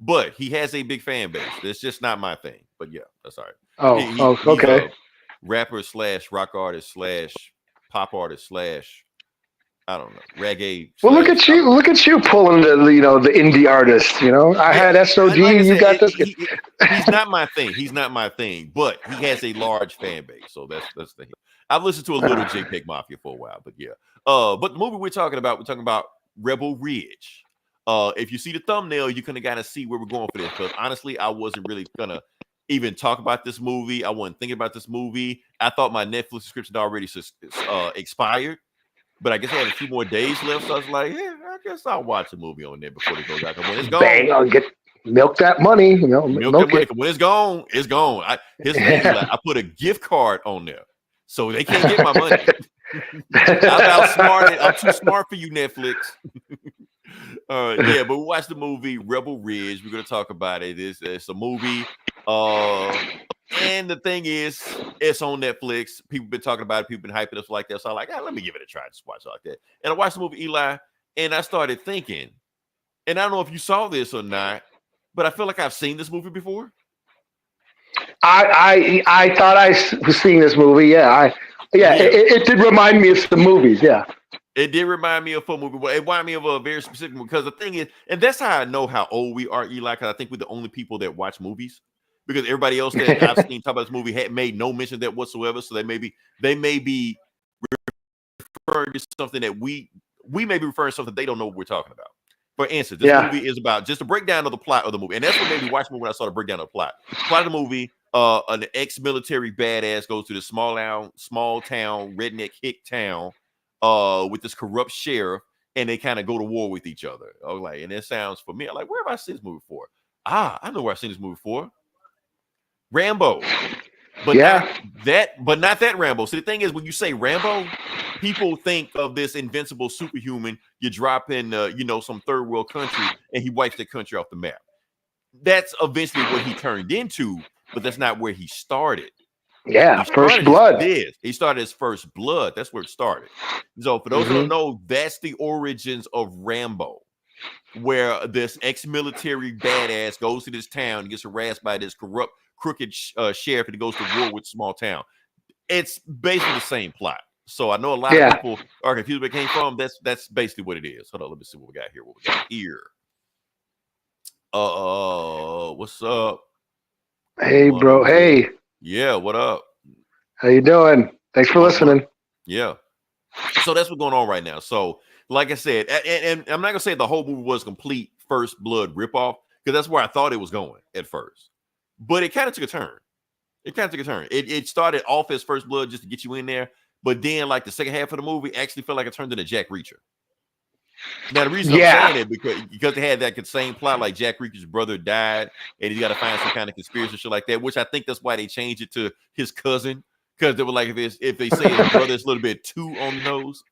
but he has a big fan base. It's just not my thing. But yeah, that's all right. Okay. He's a rapper / rock artist / pop artist / I don't know, reggae. Well, look at you pulling the indie artists. I had SOG. Like I you said, got this. He's not my thing. He's not my thing. But he has a large fan base, so that's the thing. I've listened to a little JPEG Mafia for a while, but yeah. But the movie we're talking about Rebel Ridge. If you see the thumbnail, you can kind of see where we're going for this. Because honestly, I wasn't really gonna even talk about this movie. I wasn't thinking about this movie. I thought my Netflix subscription already expired. But I guess I had a few more days left, so I was like, "Yeah, I guess I'll watch a movie on there before it goes out." When it's gone, bang! I'll milk that money. Milk that money. When it's gone, it's gone. I put a gift card on there, so they can't get my money. I'm outsmarted. I'm too smart for you, Netflix. Yeah, but we watched the movie Rebel Ridge. We're gonna talk about it. It's a movie. And the thing is, it's on Netflix. People been talking about it. People been hyping us like that. So I'm like, let me give it a try. Just watch it like that. And I watched the movie Eli, and I started thinking, and I don't know if you saw this or not, but I feel like I've seen this movie before. I thought I was seeing this movie. Yeah, it did remind me of some movies. Yeah. It did remind me of a movie, but it reminded me of a very specific movie. Because the thing is, and that's how I know how old we are, Eli, because I think we're the only people that watch movies. Because everybody else that I've seen talk about this movie had made no mention of that whatsoever. So they may be referring to something that we may be referring to something they don't know what we're talking about. For instance, this movie is about just a breakdown of the plot of the movie. And that's what made me watch the movie when I saw the breakdown of the plot. Plot of the movie, an ex-military badass goes to this small town, redneck hick town with this corrupt sheriff, and they kind of go to war with each other. I was like, and it sounds familiar. Like, where have I seen this movie before? I know where I've seen this movie before. Rambo, but not that Rambo. So the thing is, when you say Rambo, people think of this invincible superhuman. You drop in, some third world country, and he wipes the country off the map. That's eventually what he turned into, but that's not where he started. Yeah, First Blood. He started his First Blood. That's where it started. So for those who don't know, that's the origins of Rambo, where this ex-military badass goes to this town and gets harassed by this corrupt, crooked sheriff, and he goes to war with small town. It's basically the same plot. So I know a lot of people are confused where it came from. That's basically what it is. Hold on, let me see what we got here. What's up? Hey, bro. Hey. Yeah, what up? How you doing? Thanks for listening. Yeah. So that's what's going on right now. So, like I said, and I'm not gonna say the whole movie was complete First Blood ripoff, because that's where I thought it was going at first. But it kind of took a turn. It started off as First Blood just to get you in there, but then like the second half of the movie actually felt like it turned into Jack Reacher. Now the reason I'm saying it because they had that same plot, like Jack Reacher's brother died, and he's got to find some kind of conspiracy shit like that. Which I think that's why they changed it to his cousin, because they were like, if they say his brother is a little bit too on the nose,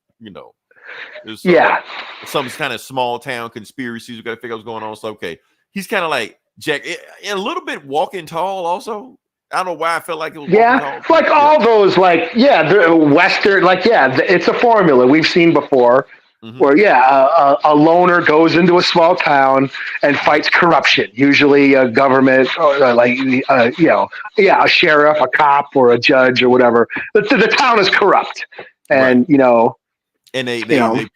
some kind of small town conspiracies. You got to figure out what's going on. So he's kind of like Jack, and a little bit Walking Tall also. I don't know why I felt like it was Walking Tall. Like all those, the Western, it's a formula we've seen before. Where a loner goes into a small town and fights corruption, usually a government, or a sheriff, a cop, or a judge, or whatever. The town is corrupt, and and they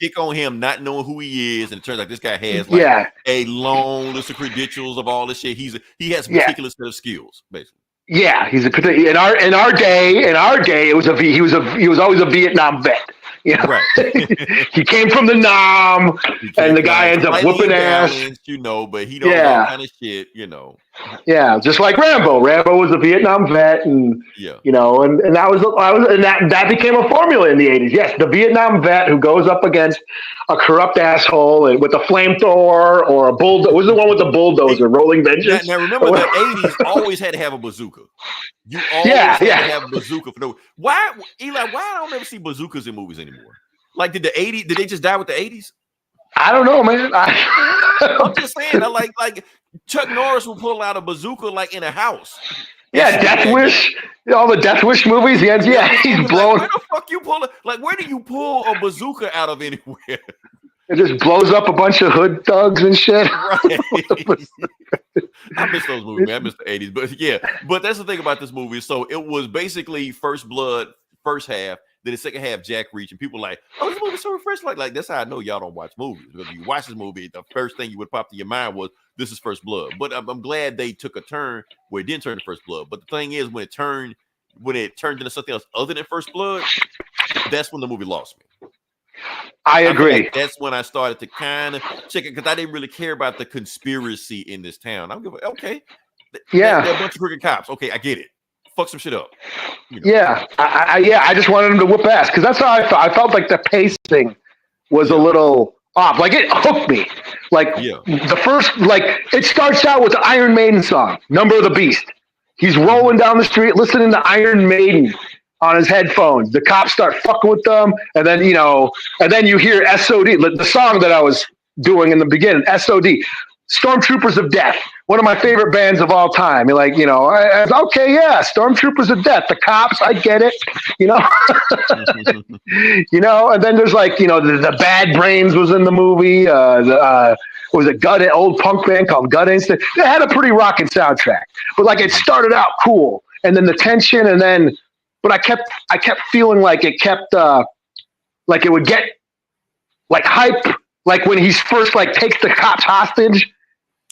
pick on him not knowing who he is, and it turns out this guy has a long list of credentials of all this shit. He has a particular set of skills, basically. Yeah, he's in our day. It was he was always a Vietnam vet. Right. He came from the Nam, and the guy ends up whooping ass. But he don't know kind of shit. Yeah, just like Rambo. Rambo was a Vietnam vet, and and that became a formula in the 80s. Yes, the Vietnam vet who goes up against a corrupt asshole and with a flamethrower or a bulldozer. Was the one with the bulldozer, Rolling Vengeance? Now remember, the 80s always had to have a bazooka. You always had to have a bazooka for why, Eli? Why I don't ever see bazookas in movies anymore? Like, did they just die with the 80s? I don't know, man. I'm just saying, like Chuck Norris will pull out a bazooka like in a house. Yeah, Death Wish. All the Death Wish movies. He's blowing. Where the fuck you pull it? Like, where do you pull a bazooka out of anywhere? It just blows up a bunch of hood thugs and shit. Right. I miss those movies, man. I miss the 80s. But yeah, but that's the thing about this movie. So it was basically First Blood, first half, then the second half, Jack Reach, and people like, oh, this movie's so refreshing. Like that's how I know y'all don't watch movies. Because if you watch this movie, the first thing you would pop to your mind was this is First Blood. But I'm glad they took a turn where it didn't turn to First Blood. But the thing is, when it turned into something else other than First Blood, that's when the movie lost me. I agree. Like that's when I started to kind of check it because I didn't really care about the conspiracy in this town. I'm going, okay, yeah, they're a bunch of crooked cops. Okay, I get it. Fuck some shit up. You know. Yeah, I just wanted him to whoop ass because that's how I felt. I felt like the pacing was a little off. Like it hooked me. Like the first, like it starts out with the Iron Maiden song, "Number of the Beast." He's rolling down the street listening to Iron Maiden on his headphones. The cops start fucking with them, and then you hear SOD, the song that I was doing in the beginning. SOD, Stormtroopers of Death, one of my favorite bands of all time. You're like, okay, yeah, Stormtroopers of Death, the cops, I get it, and then there's like, the Bad Brains was in the movie. Was a an old punk band called Gut Instinct. They had a pretty rocking soundtrack, but like it started out cool, and then the tension, and then. But I kept feeling like it kept like it would get like hype, like when he's first like takes the cops hostage.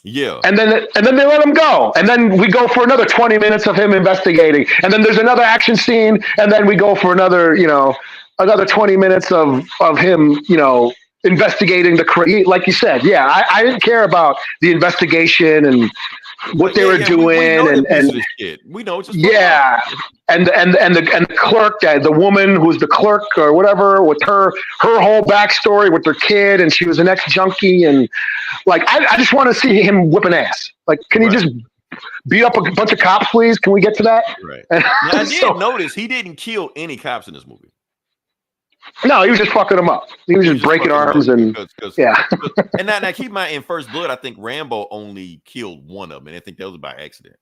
Yeah. And then they let him go. And then we go for another 20 minutes of him investigating. And then there's another action scene, and then we go for another 20 minutes of him, investigating like you said. Yeah, I didn't care about the investigation and what they were doing, we know it's just and the clerk, the woman who's the clerk or whatever, with her whole backstory with her kid, and she was an ex-junkie, and like I just want to see him whipping ass. Like, can he just beat up a bunch of cops, please? Can we get to that? Right. Now, I did notice he didn't kill any cops in this movie. No, he was just fucking them up. He was just breaking arms and yeah. And now keep in mind, in First Blood, I think Rambo only killed one of them, and I think that was by accident.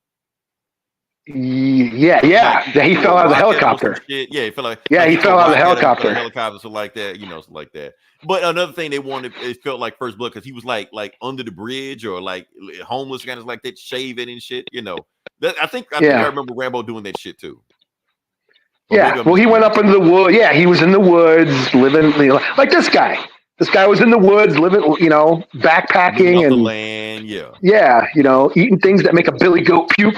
Yeah. He fell out of the helicopter. Yeah, he fell out. Yeah, he fell out of the helicopter. Helicopter, so like that, something like that. But another thing they wanted, it felt like First Blood because he was like under the bridge or like homeless, kind of like that, shaving and shit. I think I remember Rambo doing that shit too. Yeah, well, he went up into the woods. Yeah, he was in the woods, living like this guy. This guy was in the woods, living, backpacking and the land. Yeah, eating things that make a billy goat puke.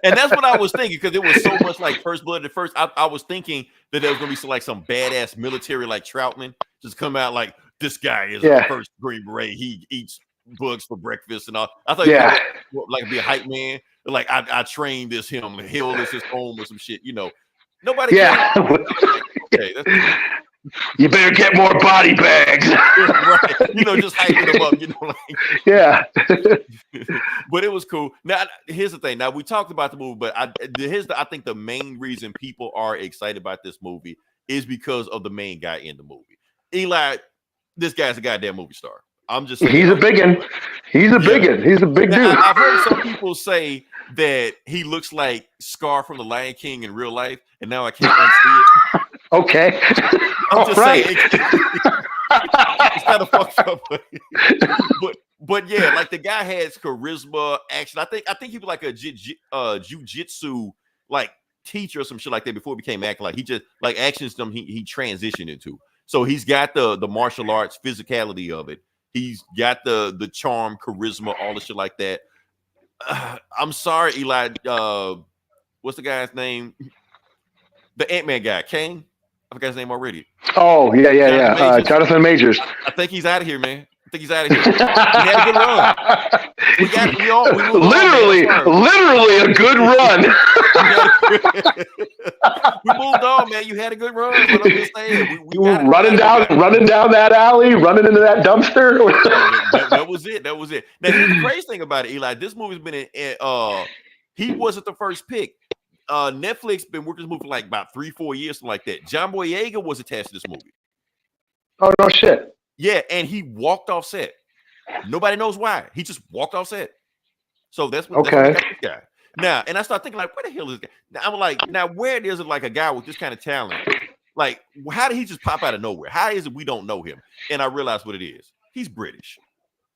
And that's what I was thinking because it was so much like First Blood. At first, I was thinking that there was gonna be some badass military like Troutman just come out like this guy is the first Green Beret. He eats bugs for breakfast and all. I thought like be a hype man. Like I trained this him. Hill is his home or some shit. Nobody. Yeah. Okay, you better get more body bags. Right. Just hyping them up. Yeah. But it was cool. Now here's the thing. Now we talked about the movie, but I think the main reason people are excited about this movie is because of the main guy in the movie. Eli, this guy's a goddamn movie star. I'm just saying. He's a big one. He's a big one. He's a big dude. I've heard some people say that he looks like Scar from The Lion King in real life, and now I can't unsee it. Okay. I'm just saying. It's kind of fucked up. But yeah, like the guy has charisma, action. I think he was like a jiu-jitsu like teacher or some shit like that before he became acting. Like he just like action stuff he transitioned into. So he's got the martial arts physicality of it. He's got the charm, charisma, all the shit like that. I'm sorry, Eli. What's the guy's name? The Ant-Man guy, Kane. I forgot his name already. Oh, yeah. Jonathan Majors. I think he's out of here, man. I think he's out of here. He had a good run. Literally a good run. We moved on, man. You had a good run. But I'm just saying, we running down that alley, running into that dumpster. That was it. Now, here's the crazy thing about it, Eli. This movie's been he wasn't the first pick. Netflix been working this movie for like about 3-4 years, something like that. John Boyega was attached to this movie. Oh no shit. Yeah, and he walked off set. Nobody knows why. He just walked off set. So that's what this guy. Now, and I start thinking, like, where the hell is this guy? Now, I'm like, where there's like a guy with this kind of talent? Like, how did he just pop out of nowhere? How is it we don't know him? And I realized what it is. He's British.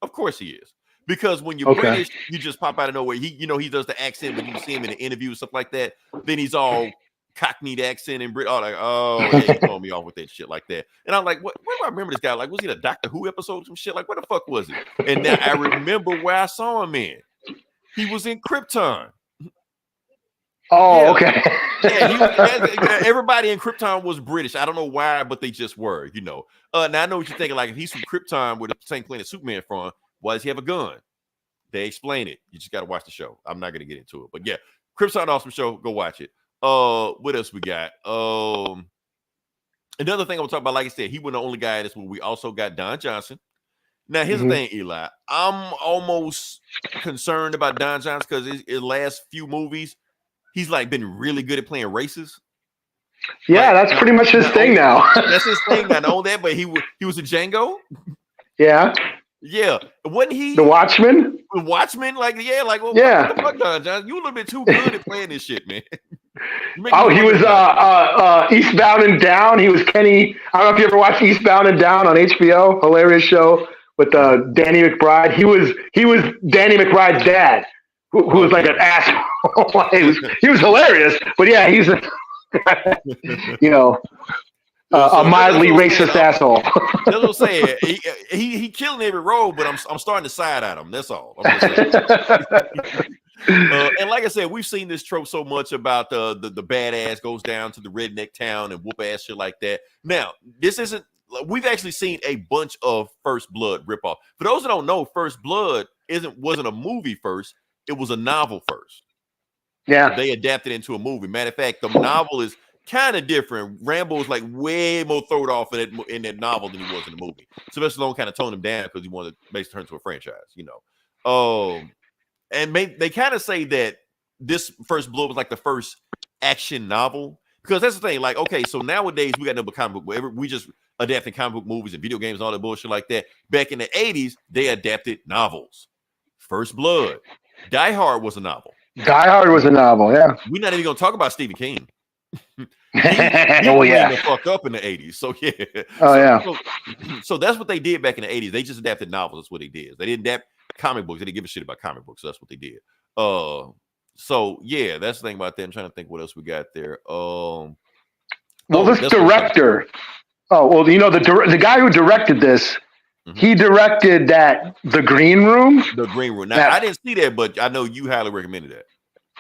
Of course he is. Because when you're British, you just pop out of nowhere. He does the accent when you see him in an interview and stuff like that. Then he's all Cockneyed accent and Brit. He told me off with that shit like that. And I'm like, where do I remember this guy? Like, was he in a Doctor Who episode or some shit? Like, where the fuck was he? And now I remember where I saw him in. He was in Krypton. Oh, okay. Everybody in Krypton was British. I don't know why, but they just were, Now I know what you're thinking. Like, if he's from Krypton, where the same planet Superman from, why does he have a gun? They explain it. You just got to watch the show. I'm not going to get into it, but yeah, Krypton, awesome show. Go watch it. What else we got? Another thing I'm talking about, like I said, he wasn't the only guy in this movie. We also got Don Johnson. Now, here's the thing, Eli. I'm almost concerned about Don Johnson because his last few movies, he's like been really good at playing races. Yeah, that's pretty much his thing now. That's his thing. I know that, but he was a Django. Yeah. Yeah. Wasn't he? The Watchmen? The Watchmen? Like, yeah, like, well, yeah. What the fuck, Don Johnson? You a little bit too good at playing this shit, man. He was Eastbound and Down. He was Kenny. I don't know if you ever watched Eastbound and Down on HBO. Hilarious show with Danny McBride. He was Danny McBride's dad, who was like an asshole. he was hilarious, but yeah, he's a a mildly racist asshole. That's what I'm saying. He killing every role, but I'm starting to side at him. That's all. And like I said, we've seen this trope so much about the badass goes down to the redneck town and whoop ass shit like that. Now, this isn't. We've actually seen a bunch of First Blood ripoff. For those that don't know, First Blood wasn't a movie first; it was a novel first. Yeah, they adapted into a movie. Matter of fact, the novel is kind of different. Rambo is like way more thrown off in that novel than he was in the movie. Sylvester Stallone kind of toned him down because he wanted to basically turn into a franchise, And they kind of say that this First Blood was like the first action novel because that's the thing. Like, okay, so nowadays we got no comic book. We just adapting comic book movies and video games and all that bullshit like that. Back in the 80s, they adapted novels. First Blood, Die Hard was a novel. Die Hard was a novel. Yeah, we're not even gonna talk about Stephen King. he the fuck up in the 80s. So yeah. So that's what they did back in the 80s. They just adapted novels. That's what they did. They didn't adapt comic books. They didn't give a shit about comic books. So that's what they did. So yeah, that's the thing about that. I'm trying to think what else we got there. This director. The guy who directed this, he directed The Green Room. The Green Room. Now I didn't see that, but I know you highly recommended that.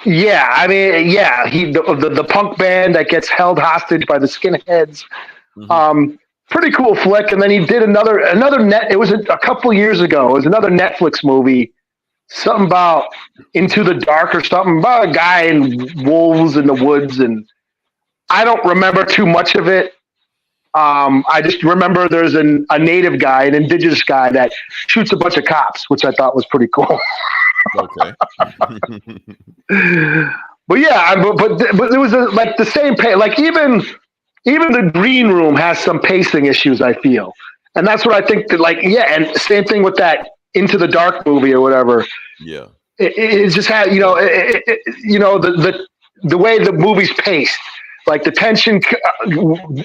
Yeah, I mean, yeah, the punk band that gets held hostage by the skinheads. Pretty cool flick. And then he did another it was a couple years ago. It was another Netflix movie, something about Into the Dark or something about a guy and wolves in the woods. And I don't remember too much of it. I just remember there's a native guy, an indigenous guy that shoots a bunch of cops, which I thought was pretty cool. Okay. But yeah, but it was like the same pace. Like even The Green Room has some pacing issues, I feel, and that's what I think. And same thing with that Into the Dark movie or whatever. Yeah, it just had the way the movie's paced. Like the tension,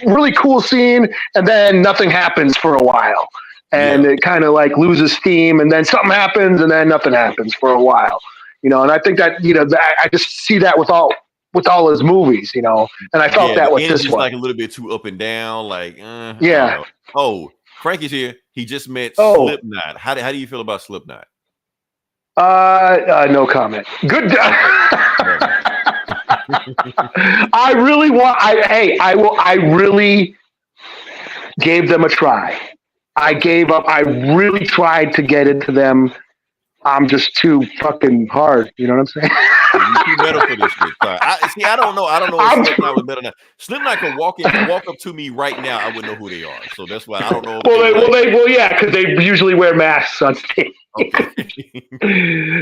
really cool scene, and then nothing happens for a while. And it kind of like loses steam, and then something happens, and then nothing happens for a while. And I think that, I just see that with all his movies, and I felt that with this one. Like a little bit too up and down, like, yeah. Oh, Frankie's here. He just met Slipknot. How do you feel about Slipknot? No comment. Good. I really gave them a try. I gave up. I really tried to get into them. I'm just too fucking hard. You know what I'm saying? You're too metal for this shit. I don't know. I don't know if Slipknot was metal now. Slipknot can walk up to me right now. I wouldn't know who they are. So that's why I don't know. Yeah, because they usually wear masks on stage. Okay.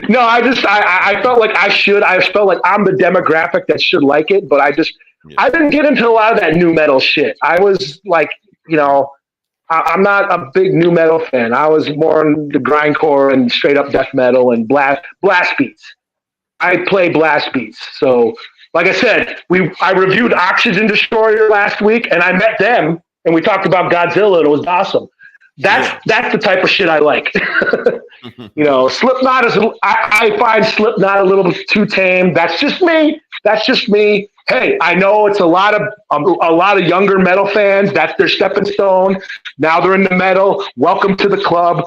No, I felt like I should. I felt like I'm the demographic that should like it, but I didn't get into a lot of that new metal shit. I was like, I'm not a big new metal fan. I was more on the grindcore and straight up death metal and blast beats. I play blast beats. So, like I said, I reviewed Oxygen Destroyer last week, and I met them, and we talked about Godzilla, and it was awesome. That's the type of shit I like. You know, Slipknot is. I find Slipknot a little too tame. That's just me. Hey, I know it's a lot of younger metal fans. That's their stepping stone. Now they're in the metal. Welcome to the club.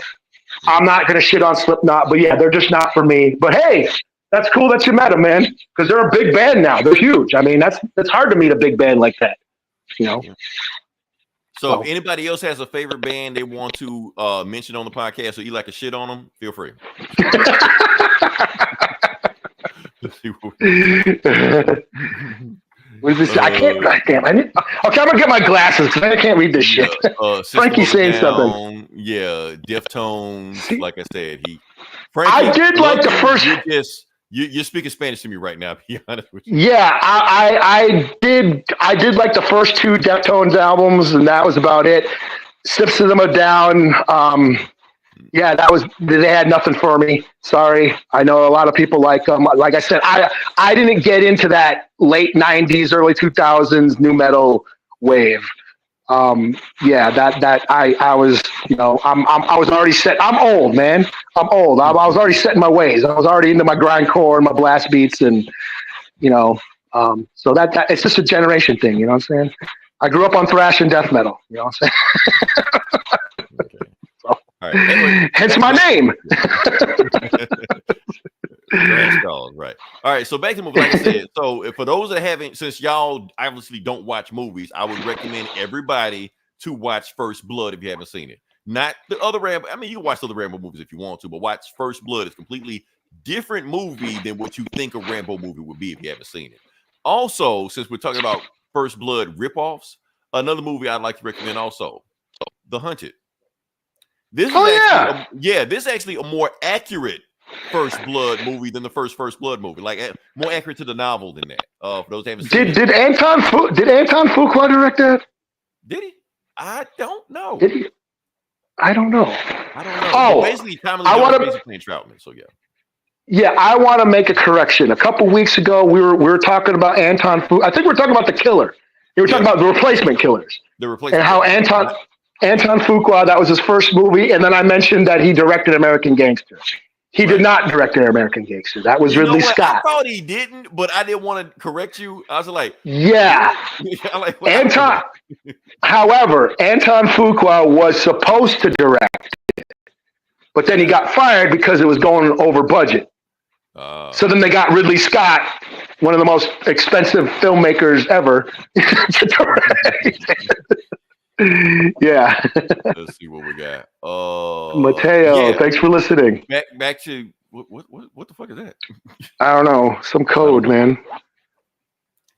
I'm not gonna shit on Slipknot, but yeah, they're just not for me. But hey, that's cool that you met them, man, because they're a big band now. They're huge. I mean, that's hard to meet a big band like that. You know. So if anybody else has a favorite band they want to mention on the podcast or you like to shit on them, feel free. What is this? I can't. Goddamn! Okay, I'm gonna get my glasses because I can't read this shit. Frankie's saying something. Yeah, Deftones. Like I said, Frankie, I did like the first. You're speaking Spanish to me right now. To be honest with you. Yeah, I did like the first two Deftones albums, and that was about it. System of a Down. Yeah, they had nothing for me. Sorry. I know a lot of people like them. Like I said, I didn't get into that late 90s, early 2000s new metal wave. Yeah, that I was, you know, I was already set. I'm old, man. I'm old. I was already set in my ways. I was already into my grindcore and my blast beats and, you know, so that it's just a generation thing, you know what I'm saying? I grew up on thrash and death metal, you know what I'm saying? Okay. All right. Anyway, hence my name. Right. All right. So back to the movie. Like I said, so for those that haven't, since y'all obviously don't watch movies, I would recommend everybody to watch First Blood if you haven't seen it. Not the other Rambo. I mean, you can watch the other Rambo movies if you want to, but watch First Blood. It's a completely different movie than what you think a Rambo movie would be if you haven't seen it. Also, since we're talking about First Blood ripoffs, another movie I'd like to recommend also, The Hunted. This is actually a more accurate First Blood movie than the First Blood movie. Like more accurate to the novel than that. For those who haven't seen it. Did Anton Fuqua direct that? Did he? I don't know. Did he? I don't know. Oh, basically, Tommy Lee Jones playing Troutman. So yeah. Yeah, I want to make a correction. A couple weeks ago, we were talking about Anton Fuqua. I think we were talking about the killer. We were talking about the replacement killers. And how Anton Fuqua, that was his first movie, and then I mentioned that he directed American Gangster. He did not direct American Gangster. That was Ridley Scott. I thought he didn't, but I didn't want to correct you. I was like, yeah. However, Anton Fuqua was supposed to direct it, but then he got fired because it was going over budget. So then they got Ridley Scott, one of the most expensive filmmakers ever, to direct. Yeah. Let's see what we got. Mateo, thanks for listening. Back to what the fuck is that? I don't know. Some code, man.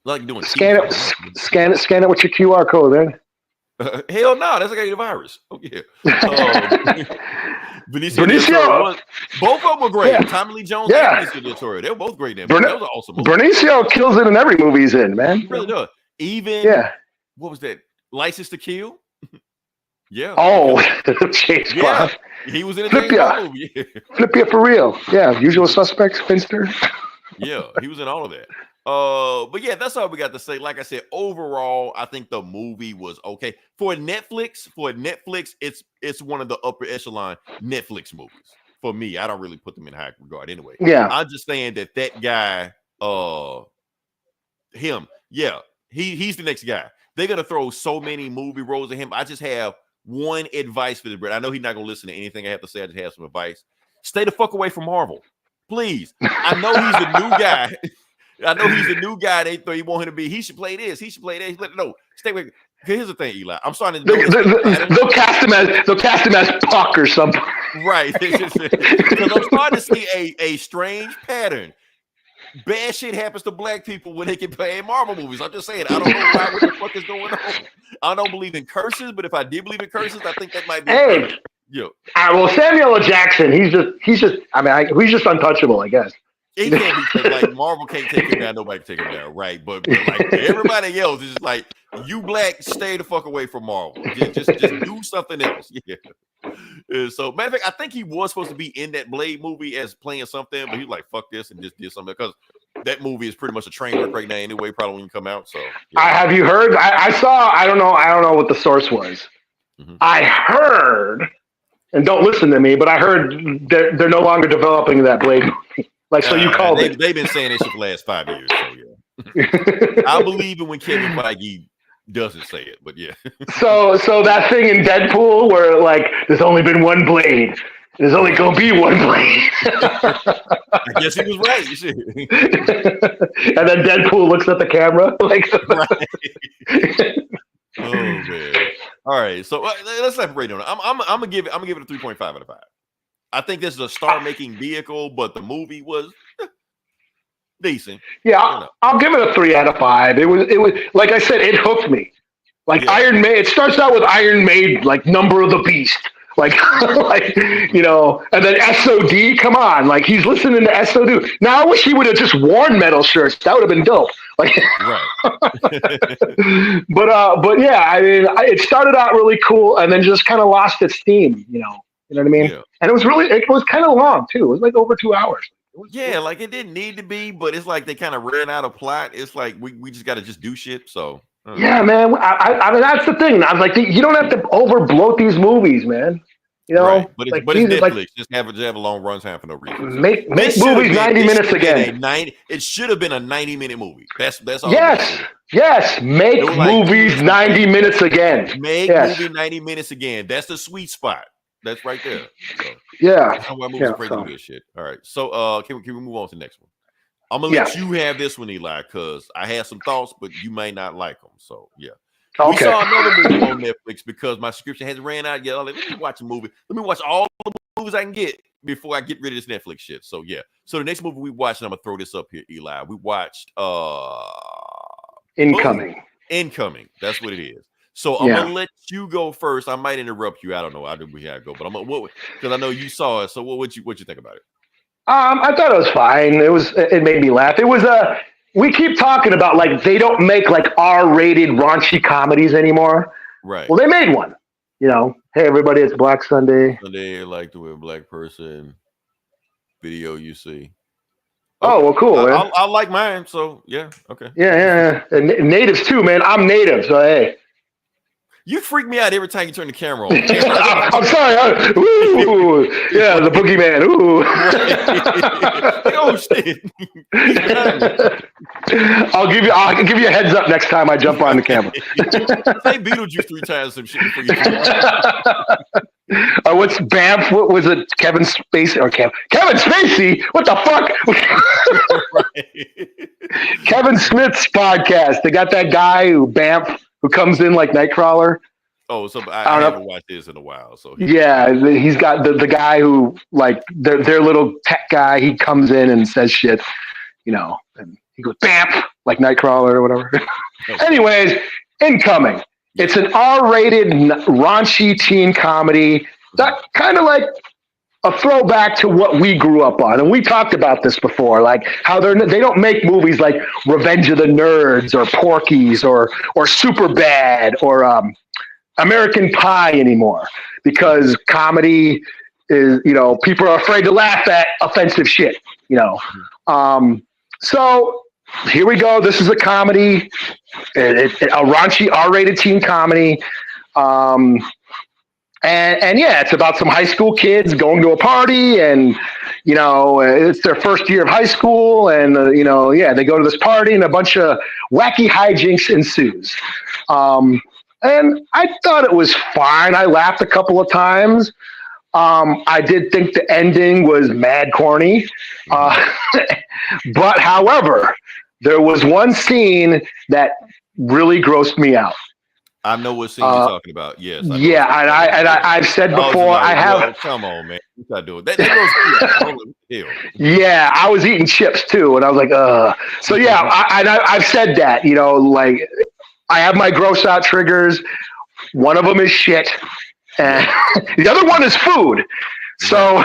Like doing scan it with your QR code, man. Hell no, that's like a virus. Oh yeah. Benicio, both of them were great. Yeah. Tommy Lee Jones and Benicio del Toro. They were both great. That was an awesome movie. Benicio kills it in every movie he's in, man. He really does. Even what was that? License to Kill. Yeah. Oh, yeah. He was in a movie. Flip ya for real. Yeah. Usual Suspects, Finster. Yeah, he was in all of that. But yeah, that's all we got to say. Like I said, overall, I think the movie was okay. For Netflix, it's one of the upper echelon Netflix movies. For me, I don't really put them in high regard anyway. Yeah. I'm just saying that guy, he's the next guy. They're gonna throw so many movie roles at him. I just have one advice for the Brit. I know he's not gonna listen to anything I have to say. I just have some advice. Stay the fuck away from Marvel, please. I know he's the new guy. I know he's the new guy they thought he want him to be. He should play this. He should play that. No, stay away. Here's the thing, Eli. I'm starting to. They'll cast him as Puck or something. Right. Because I'm starting to see a strange pattern. Bad shit happens to black people when they can play in Marvel movies. I'm just saying, I don't know what the fuck is going on. I don't believe in curses, but if I did believe in curses, I think that might be. Hey, well, Samuel L. Jackson, he's just. I mean, he's just untouchable, I guess. He can't be like Marvel can't take him down. Nobody can take him down, right? But like everybody else is just like, you black, stay the fuck away from Marvel. Just do something else. Yeah. So matter of fact, I think he was supposed to be in that Blade movie as playing something, but he's like, fuck this, and just did something because that movie is pretty much a train wreck right now anyway. Probably won't come out. So have you heard? I saw. I don't know what the source was, I heard, and don't listen to me, but I heard they're no longer developing that Blade movie. Like, so you called it. They've been saying this for the last 5 years. So yeah, I believe it when Kevin Feige doesn't say it, but yeah. So that thing in Deadpool where like there's only been one Blade. There's only gonna be one Blade. I guess he was right. And then Deadpool looks at the camera like. Right. Oh man! All right, so let's separate on it. I'm gonna give it a 3.5 out of 5. I think this is a star-making vehicle, but the movie was decent. Yeah, I'll give it a 3 out of 5. It was like I said, it hooked me. Like Iron Maiden, it starts out with Iron Maiden, like Number of the Beast, like and then SOD. Come on, like he's listening to SOD. Now I wish he would have just worn metal shirts. That would have been dope. Like, right. but yeah, I mean, it started out really cool and then just kind of lost its steam. You know what I mean? Yeah. And it was kind of long too. It was like over 2 hours. Like it didn't need to be, but it's like they kind of ran out of plot. It's like we just got to just do shit. So yeah, man. I mean, that's the thing. I was like, you don't have to overbloat these movies, man. You know, right. But it's Netflix. Like, just have a long runtime for no reason. Make movies 90 minutes again. It should have been a 90-minute movie. That's all. Yes. Make movies 90 minutes again. Make movie 90 minutes again. That's the sweet spot. That's right there. So, yeah. That's how movies are do this shit. All right. So can we move on to the next one? I'm gonna let you have this one, Eli, because I had some thoughts, but you may not like them. So yeah. Okay. We saw another movie on Netflix because my subscription hasn't ran out yet. Let me watch a movie. Let me watch all the movies I can get before I get rid of this Netflix shit. So yeah. So the next movie we watched, and I'm gonna throw this up here, Eli. We watched Incoming. Incoming. That's what it is. So I'm gonna let you go first. I might interrupt you. I don't know. I do we have to go, but because I know you saw it. So what you think about it? I thought it was fine. It made me laugh. It was we keep talking about like they don't make like R-rated raunchy comedies anymore. Right. Well, they made one. You know, hey everybody, it's Black Sunday. Sunday, like the way black person video you see. Oh, well, cool. Man. I like mine. So yeah, okay. Yeah. And natives too, man. I'm native, so hey. You freak me out every time you turn the camera on. I'm sorry. Ooh, yeah, the boogeyman. Ooh. Oh shit! I'll give you a heads up next time I jump on the camera. Say Beetlejuice 3 times some shit before you. What's Bamf? What was it? Kevin Spacey or Kevin Spacey? What the fuck? Kevin Smith's podcast. They got that guy who comes in like Nightcrawler. Oh, so I haven't watched this in a while. So he's got the guy who like their little tech guy. He comes in and says shit, and he goes bam like Nightcrawler or whatever. Okay. Anyways, Incoming. It's an R-rated raunchy teen comedy that kind of like a throwback to what we grew up on. And we talked about this before, like how they don't make movies like Revenge of the Nerds or Porky's or Superbad or American Pie anymore, because comedy is, people are afraid to laugh at offensive shit, So here we go. This is a comedy, a raunchy R-rated teen comedy. And yeah, it's about some high school kids going to a party, and it's their first year of high school, and they go to this party, and a bunch of wacky hijinks ensues. And I thought it was fine. I laughed a couple of times. I did think the ending was mad corny, but however, there was one scene that really grossed me out. I know what scene you're talking about. Yes. I've said before. I have. Well, come on, man. You gotta do it. That goes hell. Yeah, I was eating chips too, and I was like, So yeah, I've said that. Like I have my gross out triggers. One of them is shit, and the other one is food. So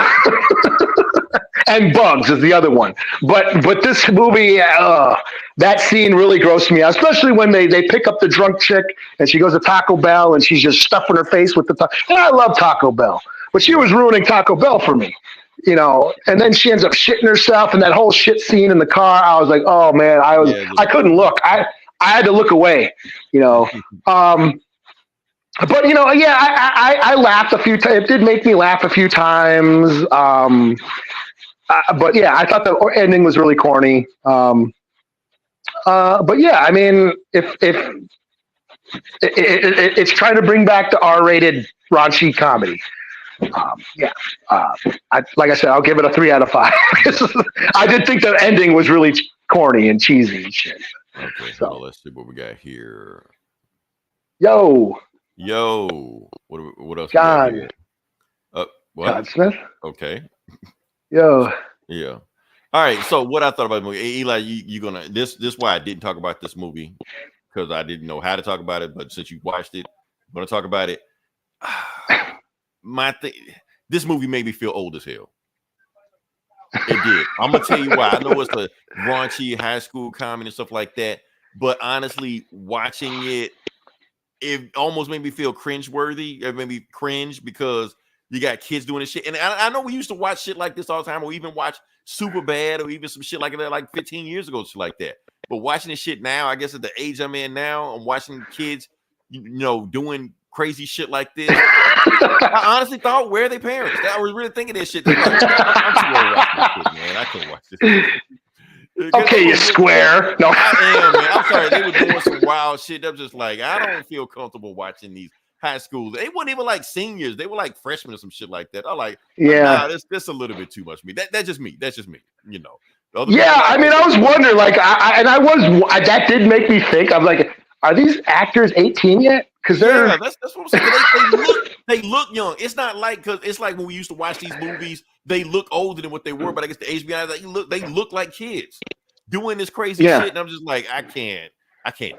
and bugs is the other one. But this movie, that scene really grossed me out, especially when they pick up the drunk chick and she goes to Taco Bell and she's just stuffing her face with the and I love Taco Bell, but she was ruining Taco Bell for me, and then she ends up shitting herself, and that whole shit scene in the car, I was like, oh man, I couldn't look. I had to look away, But yeah, I laughed a few times. It did make me laugh a few times. But yeah, I thought the ending was really corny. But yeah, I mean, if it's trying to bring back the R-rated raunchy comedy. Yeah, like I said, I'll give it a 3 out of 5. I did think the ending was really corny and cheesy and shit. Okay, so let's see what we got here. Yo, what else? John. We got here? What? John Smith. Okay. Yo. Yeah. All right. So what I thought about the movie, Eli, you gonna this why I didn't talk about this movie, because I didn't know how to talk about it. But since you watched it, I'm gonna talk about it. This movie made me feel old as hell. It did. I'm gonna tell you why. I know it's a raunchy high school comedy and stuff like that, but honestly, watching it almost made me feel cringe-worthy. It made me cringe because you got kids doing this shit. And I know we used to watch shit like this all the time, or even watch Super Bad, or even some shit like that, like 15 years ago, shit like that. But watching this shit now, I guess at the age I'm in now, I'm watching kids, doing crazy shit like this. I honestly thought, where are their parents? I was really thinking this shit. Like, I'm too old to watch this shit, man. I couldn't watch this shit. Okay, you square. No, I am, man. I'm sorry. They were doing some wild shit. I'm just like, I don't feel comfortable watching these high schools. They weren't even like seniors. They were like freshmen or some shit like that. I'm like, yeah, that's a little bit too much for me. That's just me. That's just me. Yeah, I mean, I was wondering, like, that did make me think. I'm like, are these actors 18 yet? Because that's what I'm saying. They look young. It's not like, because it's like when we used to watch these movies, they look older than what they were. But I guess the HBO, they look like kids doing this crazy shit, and I'm just like, I can't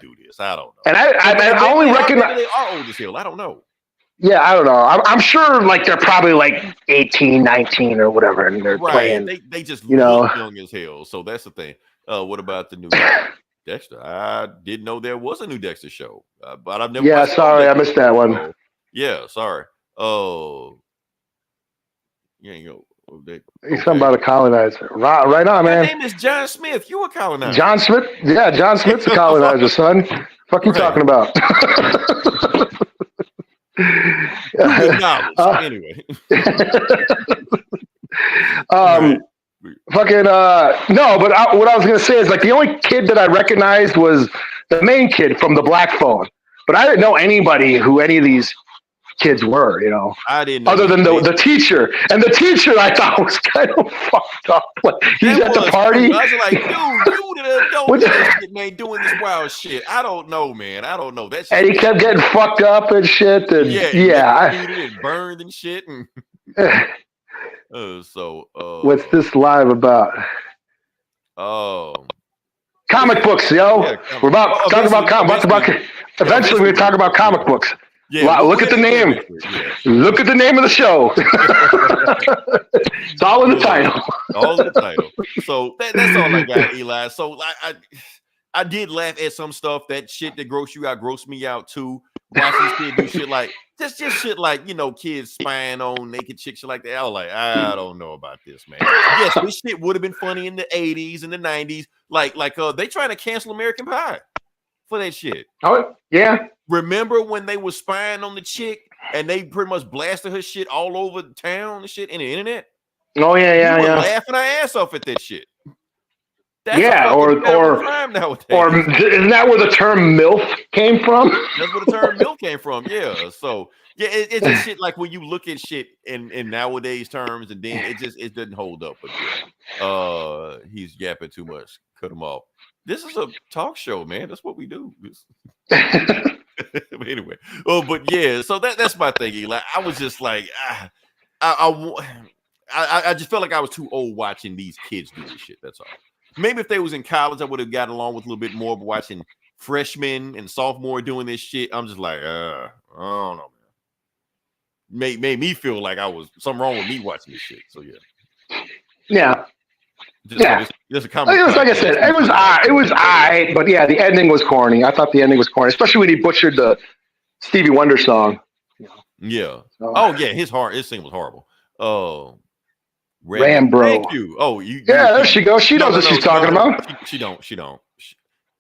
do this. I don't know. And I only recognize they are old as hell. I don't know. Yeah, I don't know. I'm sure, like, they're probably like 18, 19 or whatever, and they're playing. They just look young as hell. So that's the thing. What about the new Dexter? I didn't know there was a new Dexter show, but I've never. Yeah, sorry, I missed that one. So, yeah, sorry. Oh, yeah, He's talking about a colonizer. Right on, man. My name is John Smith. You a colonizer? John Smith? Yeah, John Smith's a colonizer, son. Fuck you talking about? Anyway. Fucking no, but what I was gonna say is, like, the only kid that I recognized was the main kid from the Black Phone, but I didn't know anybody who any of these kids were, I didn't know other than the teacher. And the teacher, I thought, was kind of fucked up. Like, he's at the party. I was like, dude, you don't shit, man, doing this wild shit. I don't know, man. I don't know. And he kept getting fucked up and shit. And and burned and shit. And what's this live about? Comic books, yo. Yeah, we're about to talk about eventually we're talking about comic books. Yeah, look at the name. Look at the name of the show. It's all in the title. All in the title. So that's all I got, Eli. So I did laugh at some stuff. That shit that grossed me out too. Watching these kids do shit like just shit like, kids spying on naked chicks, shit like that. I was like, I don't know about this, man. Yes, this shit would have been funny in the 80s and the 90s. Like they trying to cancel American Pie for that shit. Oh, yeah. Remember when they were spying on the chick and they pretty much blasted her shit all over the town and shit in the internet? Oh, yeah. Laughing our ass off at that shit. That's or crime nowadays. Or isn't that where the term MILF came from? That's where the term MILF came from. Yeah. So yeah, it's just shit like when you look at shit in nowadays terms, and then it doesn't hold up. But yeah, he's yapping too much. Cut him off. This is a talk show, man. That's what we do. Anyway, but yeah. So that's my thing, Eli. I was just like, I just felt like I was too old watching these kids do this shit. That's all. Maybe if they was in college, I would have gotten along with a little bit more. But watching freshmen and sophomore doing this shit, I'm just like, I don't know, man. Made me feel like I was something wrong with me watching this shit. So yeah. Just a comment. Like I said, it was alright, but yeah, the ending was corny. I thought the ending was corny, especially when he butchered the Stevie Wonder song. Yeah. So, his singing was horrible. Rambro. Thank you. Oh, there she goes. She knows what she's talking about. She don't.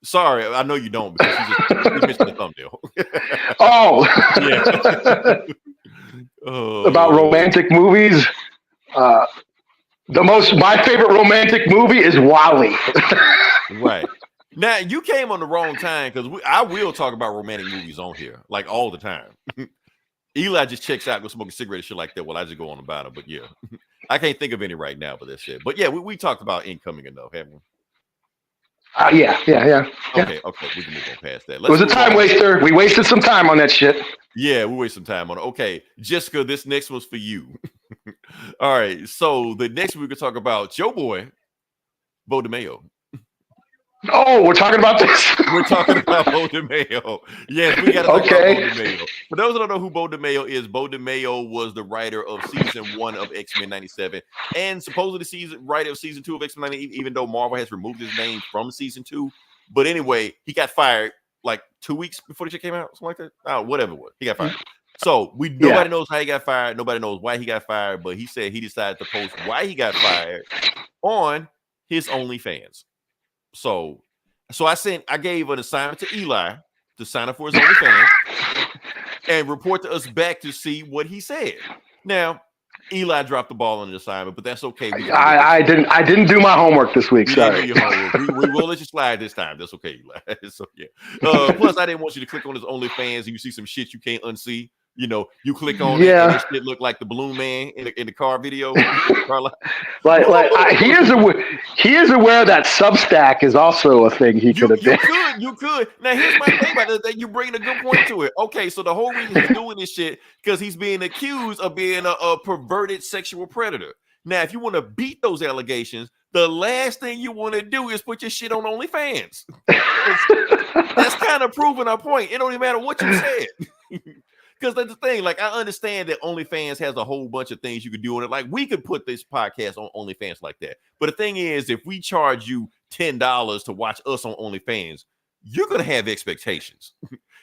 Sorry, I know you don't because you mentioned the thumbnail. Oh, Yeah. Oh. About romantic movies. My favorite romantic movie is Wally. Right. Now you came on the wrong time because I will talk about romantic movies on here like all the time. Eli just checks out, go smoke a cigarette and shit like that. Well, I just go on about it, but yeah, I can't think of any right now, but that's it. But yeah, we talked about Incoming enough, haven't we? Yeah. Okay, we can move on past that. It was a time waster. We wasted some time on that shit. Yeah, we wasted some time on it. Okay, Jessica, this next one's for you. All right, so the next we could talk about your boy, Beau DeMayo. Oh, we're talking about this. We're talking about Beau DeMayo. Yes, we got to talk about Beau DeMayo. For those that don't know who Beau DeMayo is, Beau DeMayo was the writer of season 1 of X-Men 97 and supposedly writer of season 2 of X-Men 90, even though Marvel has removed his name from season 2. But anyway, he got fired like 2 weeks before the shit came out, something like that. Oh, whatever it was. He got fired. So nobody knows how he got fired. Nobody knows why he got fired. But he said he decided to post why he got fired on his OnlyFans. So I gave an assignment to Eli to sign up for his OnlyFans and report to us back to see what he said. Now, Eli dropped the ball on the assignment, but that's okay. I didn't do my homework this week. Sorry. We will let you slide this time. That's okay, Eli. So yeah. Plus, I didn't want you to click on his OnlyFans and you see some shit you can't unsee. You know, you click on it and this shit look like the Balloon Man in the car video. He is aware that Substack is also a thing he could have been. You could. Now, here's my thing about that. You bring a good point to it. Okay, so the whole reason he's doing this shit because he's being accused of being a perverted sexual predator. Now, if you want to beat those allegations, the last thing you want to do is put your shit on OnlyFans. That's kind of proving our point. It don't even matter what you said. Because that's the thing. Like, I understand that OnlyFans has a whole bunch of things you could do on it. Like, we could put this podcast on OnlyFans like that. But the thing is, if we charge you $10 to watch us on OnlyFans, you're going to have expectations.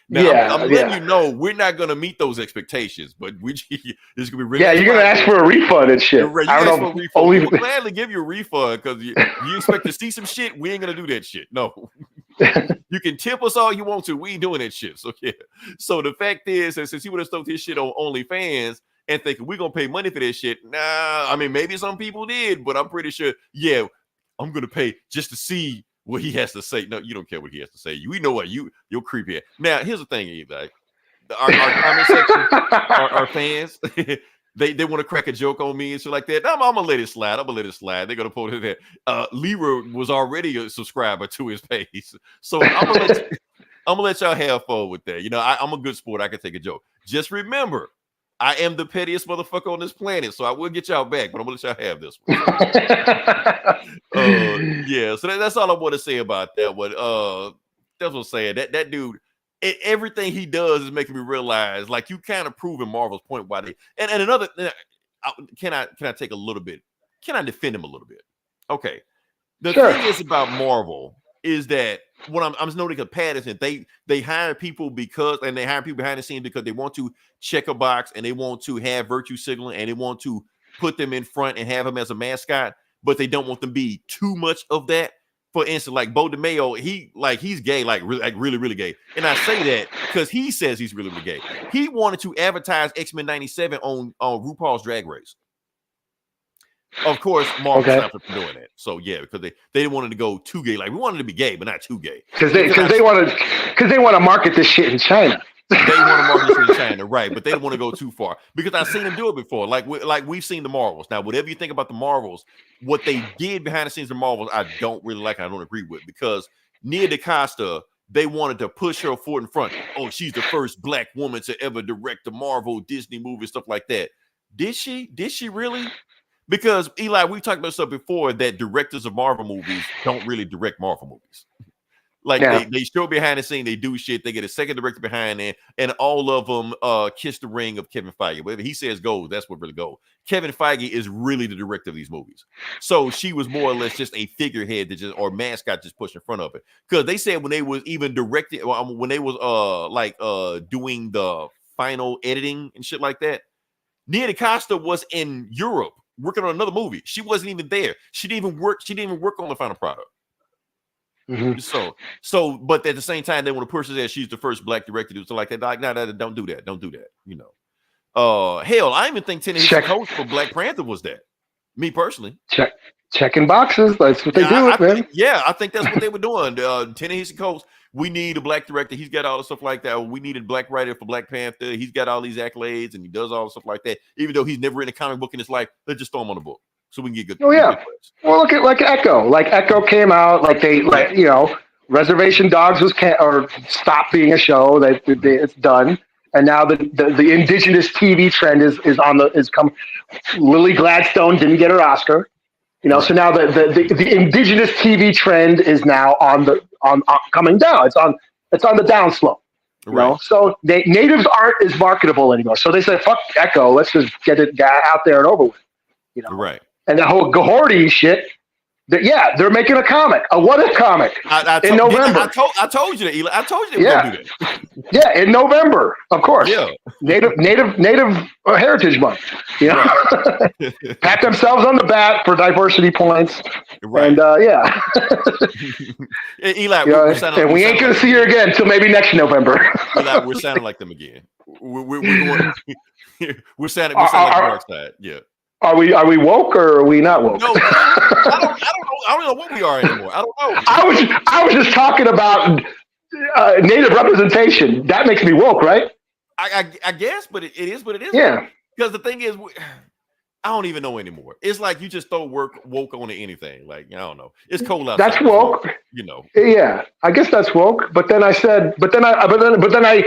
Now, I'm letting you know we're not going to meet those expectations, but this is going to be really. Yeah, you're going to ask for a refund and shit. I don't know. We'll gladly give you a refund because you expect to see some shit. We ain't going to do that shit. No. You can tip us all you want to. We ain't doing that shit. So yeah. So the fact is, that since he would have stuck his shit on OnlyFans and thinking we're gonna pay money for this shit, nah. I mean, maybe some people did, but I'm pretty sure. Yeah, I'm gonna pay just to see what he has to say. No, you don't care what he has to say. We know what you're creepy. Now, here's the thing, like our comment section, our fans. They want to crack a joke on me and shit like that. I'm gonna let it slide. They're gonna post it there. Leroy was already a subscriber to his page, so I'm gonna let y'all have fun with that. You know, I'm a good sport. I can take a joke. Just remember, I am the pettiest motherfucker on this planet, so I will get y'all back, but I'm gonna let y'all have this one. Yeah. So that's all I want to say about that one. That's what I'm saying. That dude. Everything he does is making me realize, like, you kind of proving Marvel's point why they and another. Can I take a little bit? Can I defend him a little bit? Okay. The thing is about Marvel is that what I'm noticing a pattern. They hire people they hire people behind the scenes because they want to check a box and they want to have virtue signaling and they want to put them in front and have them as a mascot, but they don't want them to be too much of that. For instance, like Beau DeMayo, he's gay, like really, really gay. And I say that because he says he's really, really gay. He wanted to advertise X-Men 97 on RuPaul's Drag Race. Of course, Marvel stopped from doing that. So yeah, because they didn't want it to go too gay. Like, we wanted to be gay, but not too gay. Because they want to market this shit in China. They want to market this in China, right? But they don't want to go too far because I've seen them do it before. Like we've seen the Marvels. Now, whatever you think about the Marvels, what they did behind the scenes of Marvels, I don't really like. I don't agree with because Nia DaCosta, they wanted to push her forward in front. Oh, she's the first black woman to ever direct a Marvel Disney movie, stuff like that. Did she? Did she really? Because Eli, we talked about stuff before that directors of Marvel movies don't really direct Marvel movies. Like they show behind the scene, they do shit. They get a second director behind it, and all of them kiss the ring of Kevin Feige. Whatever he says goes, that's what really goes. Kevin Feige is really the director of these movies. So she was more or less just a figurehead or mascot just pushed in front of it. Because they said when they was even directing, when they was doing the final editing and shit like that, Nia DaCosta was in Europe working on another movie. She wasn't even there. She didn't even work on the final product. Mhm. But at the same time, then when a person says she's the first black director to do something like that, like, no, don't do that. Don't do that. Hell, I even think Ta-Nehisi Coates for Black Panther was that. Me personally. Checking boxes. That's what they do, man. I think that's what they were doing. Ta-Nehisi Coates, we need a black director. He's got all the stuff like that. We needed a black writer for Black Panther. He's got all these accolades and he does all the stuff like that. Even though he's never written a comic book in his life, let's just throw him on the book so we can get good. Oh yeah. Well, look at like Echo. Like Echo came out. Reservation Dogs or stopped being a show. It's done. And now the indigenous TV trend is come. Lily Gladstone didn't get her Oscar. So now the indigenous TV trend is now on coming down. It's on the downslope. So natives aren't as marketable anymore. So they said, "Fuck Echo, let's just get it out there and over with." Right. And the whole Gahorty shit. They're making a comic, a what-if comic in November. I told you that, Eli. I told you they were going to do that. Yeah, in November, of course. Yeah. Native Heritage Month. Pat themselves on the back for diversity points. Right. And Eli, we ain't going to see her again until maybe next November. Eli, we're sounding like them again. We're sounding like the dark side. Yeah. Are we woke or are we not woke? No, I don't know what we are anymore. I don't know. I was just talking about native representation. That makes me woke, right? I guess, but it is what it is. Yeah. Because the thing is, I don't even know anymore. It's like you just throw woke on anything. Like, I don't know. It's cold outside. That's woke. Yeah, I guess that's woke. But then I said, but then I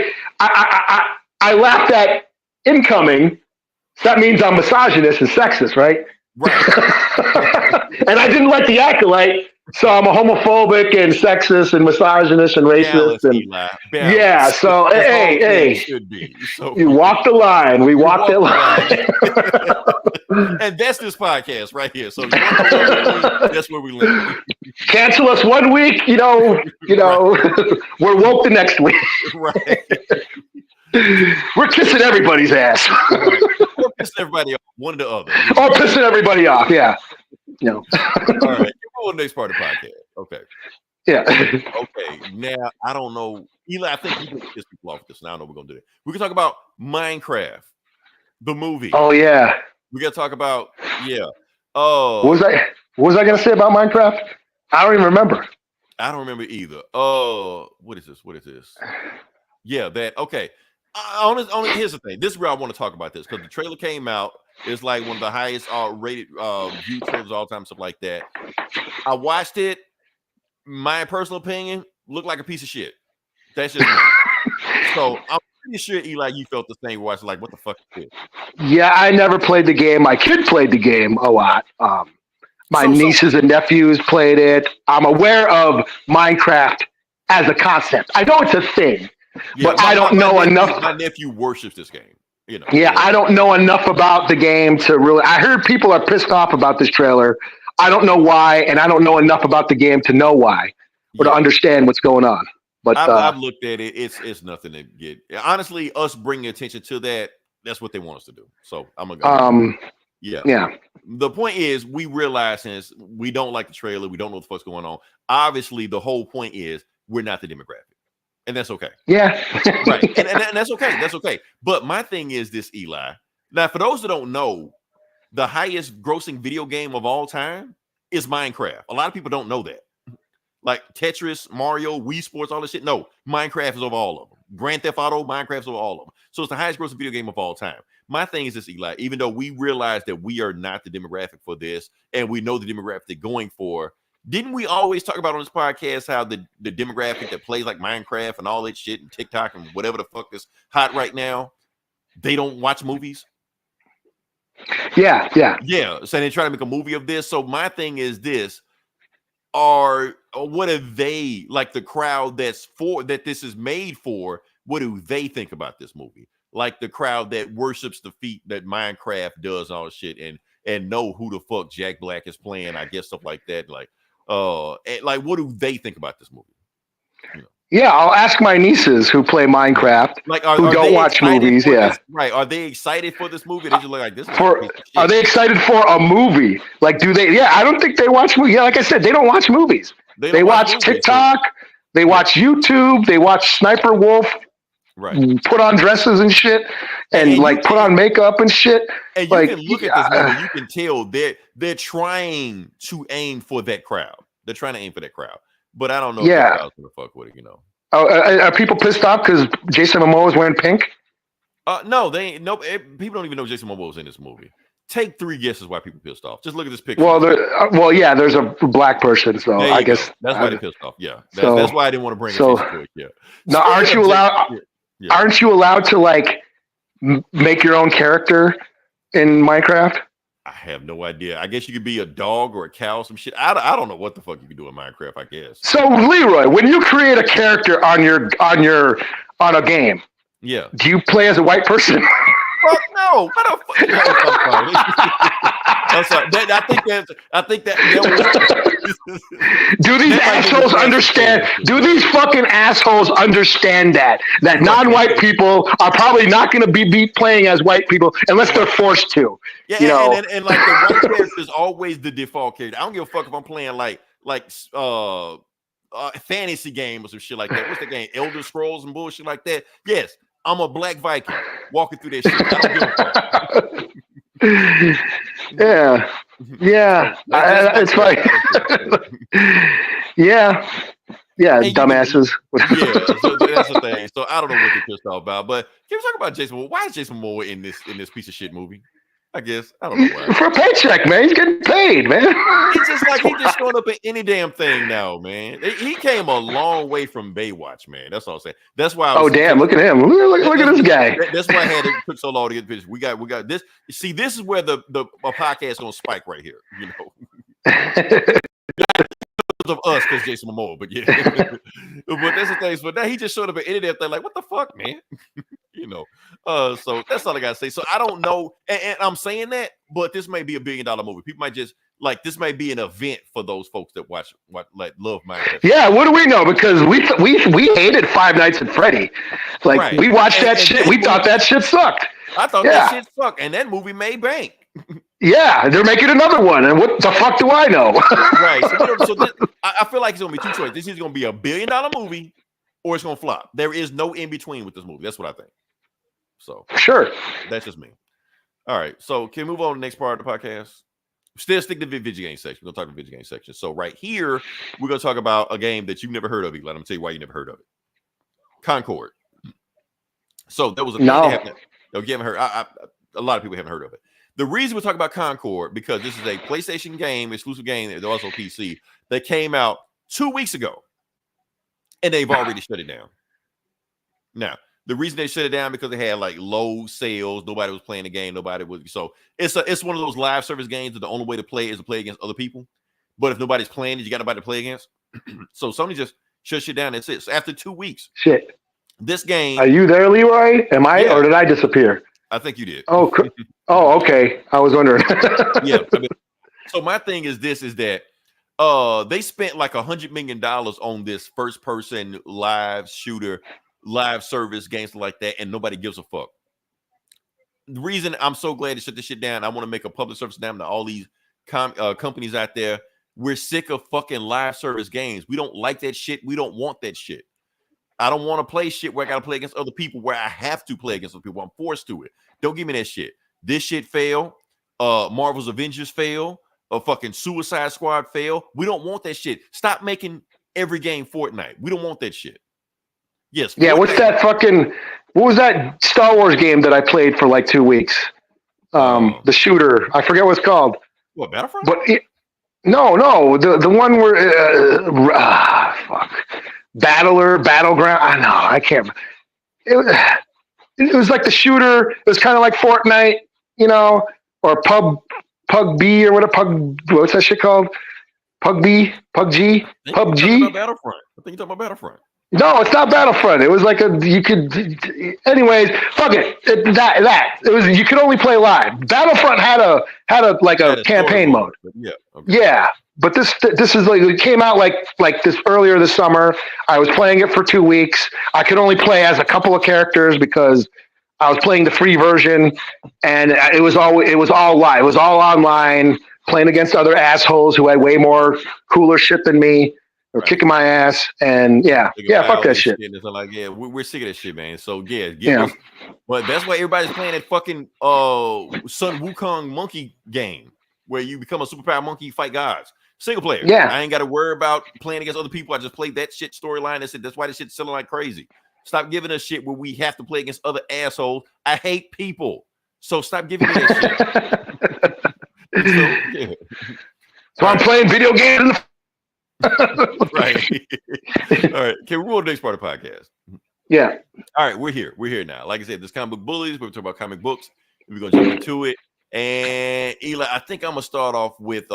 laughed at incoming. That means I'm misogynist and sexist, right? Right. And I didn't like the acolyte, so I'm a homophobic and sexist and misogynist and racist. So hey, should be. So you walk the line. We walk that line. And that's this podcast right here. So that's where we live. Cancel us 1 week, we're woke the next week. Right. We're kissing everybody's ass. Or pissing everybody off, one or the other. Or pissing everybody off, yeah. All right, go on the next part of the podcast. Okay. Yeah. Okay, now, I don't know. Eli, I think you can piss people off with this, and I don't know what we're going to do. We can talk about Minecraft, the movie. Oh, yeah. We got to talk about, What was I going to say about Minecraft? I don't even remember. I don't remember either. What is this? Yeah, okay. Here's the thing. This is where I want to talk about this because the trailer came out. It's like one of the highest rated viewed trailers of all time, stuff like that. I watched it. My personal opinion, looked like a piece of shit. That's just me. So I'm pretty sure, Eli, you felt the same. Watching like, what the fuck is this? Yeah, I never played the game. My kid played the game a lot. My nieces and nephews played it. I'm aware of Minecraft as a concept. I know it's a thing. But I don't know enough. My nephew worships this game. Yeah, I don't know enough about the game to really. I heard people are pissed off about this trailer. I don't know why, and I don't know enough about the game to know why or to understand what's going on. But I've looked at it. It's nothing to get. Honestly, us bringing attention to that's what they want us to do. So I'm gonna go. Yeah. The point is, we realize since we don't like the trailer, we don't know what the fuck's going on. Obviously, the whole point is we're not the demographic. And that's okay. Yeah. Right. And that's okay. That's okay. But my thing is this, Eli. Now, for those that don't know, the highest grossing video game of all time is Minecraft. A lot of people don't know that. Like Tetris, Mario, Wii Sports, all this shit. No, Minecraft is over all of them. Grand Theft Auto, Minecraft is over all of them. So it's the highest grossing video game of all time. My thing is this, Eli. Even though we realize that we are not the demographic for this, and we know the demographic they're going for, didn't we always talk about on this podcast how the demographic that plays like Minecraft and all that shit and TikTok and whatever the fuck is hot right now, they don't watch movies? Yeah. So they try to make a movie of this. So my thing is this: what are they, like the crowd that this is made for? What do they think about this movie? Like the crowd that worships the feat that Minecraft does and all this shit, and know who the fuck Jack Black is playing, I guess, stuff like that. Like what do they think about this movie? Yeah, I'll ask my nieces who play Minecraft, who don't watch movies. Yeah, right. Are they excited for this movie? They just look like this. Are they excited for a movie? Like, do they? Yeah, I don't think they watch movies. Yeah, like I said, they don't watch movies. They watch TikTok. They watch YouTube. They watch Sniper Wolf. Right. Put on dresses and shit, and like put on makeup and shit. And you can look at this movie, you can tell they're trying to aim for that crowd. They're trying to aim for that crowd. But I don't know if that crowd's gonna fuck with it, you know. Oh, are people pissed off because Jason Momoa is wearing pink? No, they ain't. Nope. People don't even know Jason Momoa was in this movie. Take 3 guesses why people pissed off. Just look at this picture. Well, there's a black person, so I guess that's why they pissed off. Yeah, that's why I didn't want to bring it to it. Yeah. Now, aren't you allowed? Yeah. Aren't you allowed to like make your own character in Minecraft? I have no idea. I guess you could be a dog or a cow, or some shit. I don't know what the fuck you can do in Minecraft. I guess. So Leroy, when you create a character on a game, yeah, do you play as a white person? Fuck no! What the fuck? I'm sorry. I think that. Do these assholes understand? Do these fucking assholes understand that non-white people are probably not going to be playing as white people unless they're forced to? Yeah, and like the white character is always the default character. I don't give a fuck if I'm playing like fantasy game or some shit like that. What's the game? Elder Scrolls and bullshit like that. Yes, I'm a black Viking walking through that shit. I don't give a fuck. Yeah. It's like, yeah, dumbasses. So that's the thing. So I don't know what they're pissed off about. But can we talk about Jason Moore? Why is Jason Moore in this piece of shit movie? I guess I don't know why. For a paycheck, man. He's getting paid, man. It's just like he's just showing up in any damn thing now, man. He came a long way from Baywatch, man. That's all I'm saying. That's why. Look at him. Look at this guy. That's why I had it took so long to get pictures. We got this. See, this is where the podcast is gonna spike right here. You know. Of us because Jason Momoa, but yeah. But that's the thing. But now he just showed up at any damn thing. Like, what the fuck, man? You know. So that's all I gotta say. So I don't know, and I'm saying that, but this may be $1 billion movie. People might just like this may be an event for those folks that watch like love Minecraft. Yeah, what do we know? Because we hated Five Nights at Freddy. Like we watched that shit. We thought that shit sucked. I thought that shit sucked, and that movie made bank. Yeah, they're making another one, and what the fuck do I know? Right. So I feel like it's gonna be two choices. This is gonna be $1 billion movie, or it's gonna flop. There is no in between with this movie. That's what I think. So sure, that's just me. All right, so can we move on to the next part of the podcast? Still stick to the video game section. We're gonna talk to the video game section. So right here, we're gonna talk about a game that you've never heard of. Let me tell you why you never heard of it. Concord. So there was a thing that happened. You haven't heard. A lot of people haven't heard of it. The reason we're talking about Concord because this is a PlayStation game, exclusive game. They're also PC that came out 2 weeks ago, and they've already shut it down. Now, the reason they shut it down because they had like low sales. Nobody was playing the game. Nobody was. So it's one of those live service games that the only way to play is to play against other people. But if nobody's playing it, you got nobody to play against. So Sony just shut shit down. That's it. So after 2 weeks, this game. Are you there, Leroy? Am I, or did I disappear? I think you did. Oh, okay. I was wondering. Yeah. So my thing is that they spent like $100 million on this first-person live shooter, live service games like that, and nobody gives a fuck. The reason I'm so glad to shut this shit down, I want to make a public service announcement to all these companies out there. We're sick of fucking live service games. We don't like that shit. We don't want that shit. I don't want to play shit where I got to play against other people, where I have to play against other people. I'm forced to it. Don't give me that shit. This shit failed. Marvel's Avengers failed. Fucking Suicide Squad failed. We don't want that shit. Stop making every game Fortnite. We don't want that shit. Yes. Yeah, what was that Star Wars game that I played for like 2 weeks? The shooter. I forget what it's called. What, Battlefront? But no. The one where fuck. Battleground. I know. I can't. It was like the shooter. It was kind of like Fortnite, you know, or PUBG or what's that shit called? PUBG. I think you're talking about Battlefront. No, it's not Battlefront. It was like anyways, fuck it. It was, you could only play live. Battlefront had a campaign mode. Yeah. Okay. Yeah. But this is like, it came out like this earlier this summer. I was playing it for 2 weeks. I could only play as a couple of characters because I was playing the free version, and it was all live. It was all online, playing against other assholes who had way more cooler shit than me. or kicking my ass, and fuck that shit. And it's like, yeah, we're sick of that shit, man. So give Yeah. us. But that's why everybody's playing that fucking Sun Wukong monkey game where you become a superpower monkey, you fight gods. Single player. Yeah. I ain't got to worry about playing against other people. I just played that shit storyline. That's why this shit's selling like crazy. Stop giving us shit where we have to play against other assholes. I hate people. So stop giving me that shit. So I'm playing video games. Right. All right. Can we roll the next part of the podcast? Yeah. All right. We're here. We're here now. Like I said, this comic book bullies. We're talking about comic books. We're going to jump into it. And Eli, I think I'm going to start off with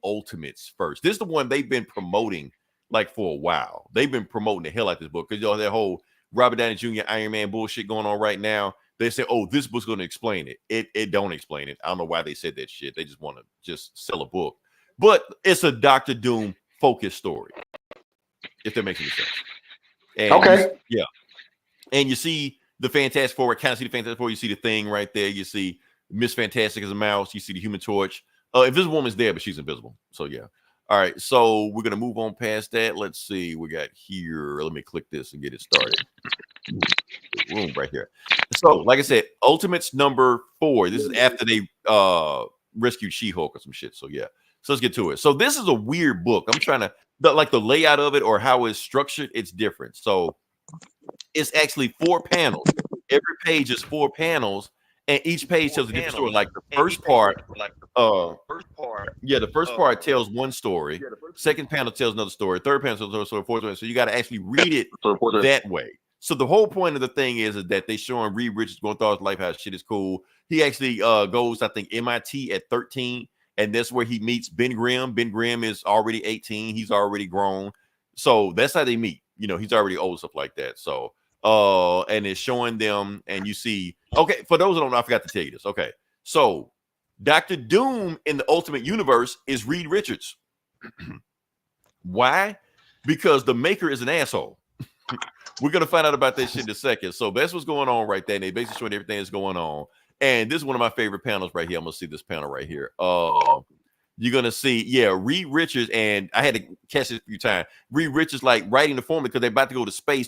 Ultimates first. This is the one they've been promoting like for a while. They've been promoting the hell out of this book because that whole Robert Downey Jr. Iron Man bullshit going on right now. They say, oh, this book's going to explain it. It don't explain it. I don't know why they said that shit. They just want to just sell a book. But it's a Dr. Doom focused story, if that makes any sense. And okay. And you see the Fantastic Four. Kind of see the Fantastic Four. You see the Thing right there. You see Miss Fantastic as a mouse. You see the Human Torch. Invisible Woman's there, but she's invisible. So, yeah. All right. So, we're going to move on past that. Let's see. We got here. Let me click this and get it started. Room right here. So, like I said, Ultimates number 4. This is after they rescued She-Hulk or some shit. So, yeah. So, let's get to it. So, this is a weird book. I'm trying to, like the layout of it or how it's structured, it's different. So, it's actually 4 panels. Every page is 4 panels. And each page tells a different story. Like the first part, the first part tells one story. Second panel tells another story. Third panel tells another story. Fourth one. So you got to actually read it that way. So the whole point of the thing is that they showing Reed Richards going through his life, how shit is cool. He actually goes, I think, MIT at 13, and that's where he meets Ben Grimm. Ben Grimm is already 18. He's already grown. So that's how they meet. You know, he's already old, stuff like that. So and it's showing them, and you see, okay, for those who don't know, I forgot to tell you this. Okay, so Dr. Doom in the Ultimate Universe is Reed Richards. Why? Because the maker is an asshole. We're gonna find out about that shit in a second. So that's what's going on right there. And they basically showing everything that's going on. And this is one of my favorite panels right here. I'm gonna see this panel right here. You're gonna see, Reed Richards, and I had to catch it a few times. Reed Richards like writing the formula because they're about to go to space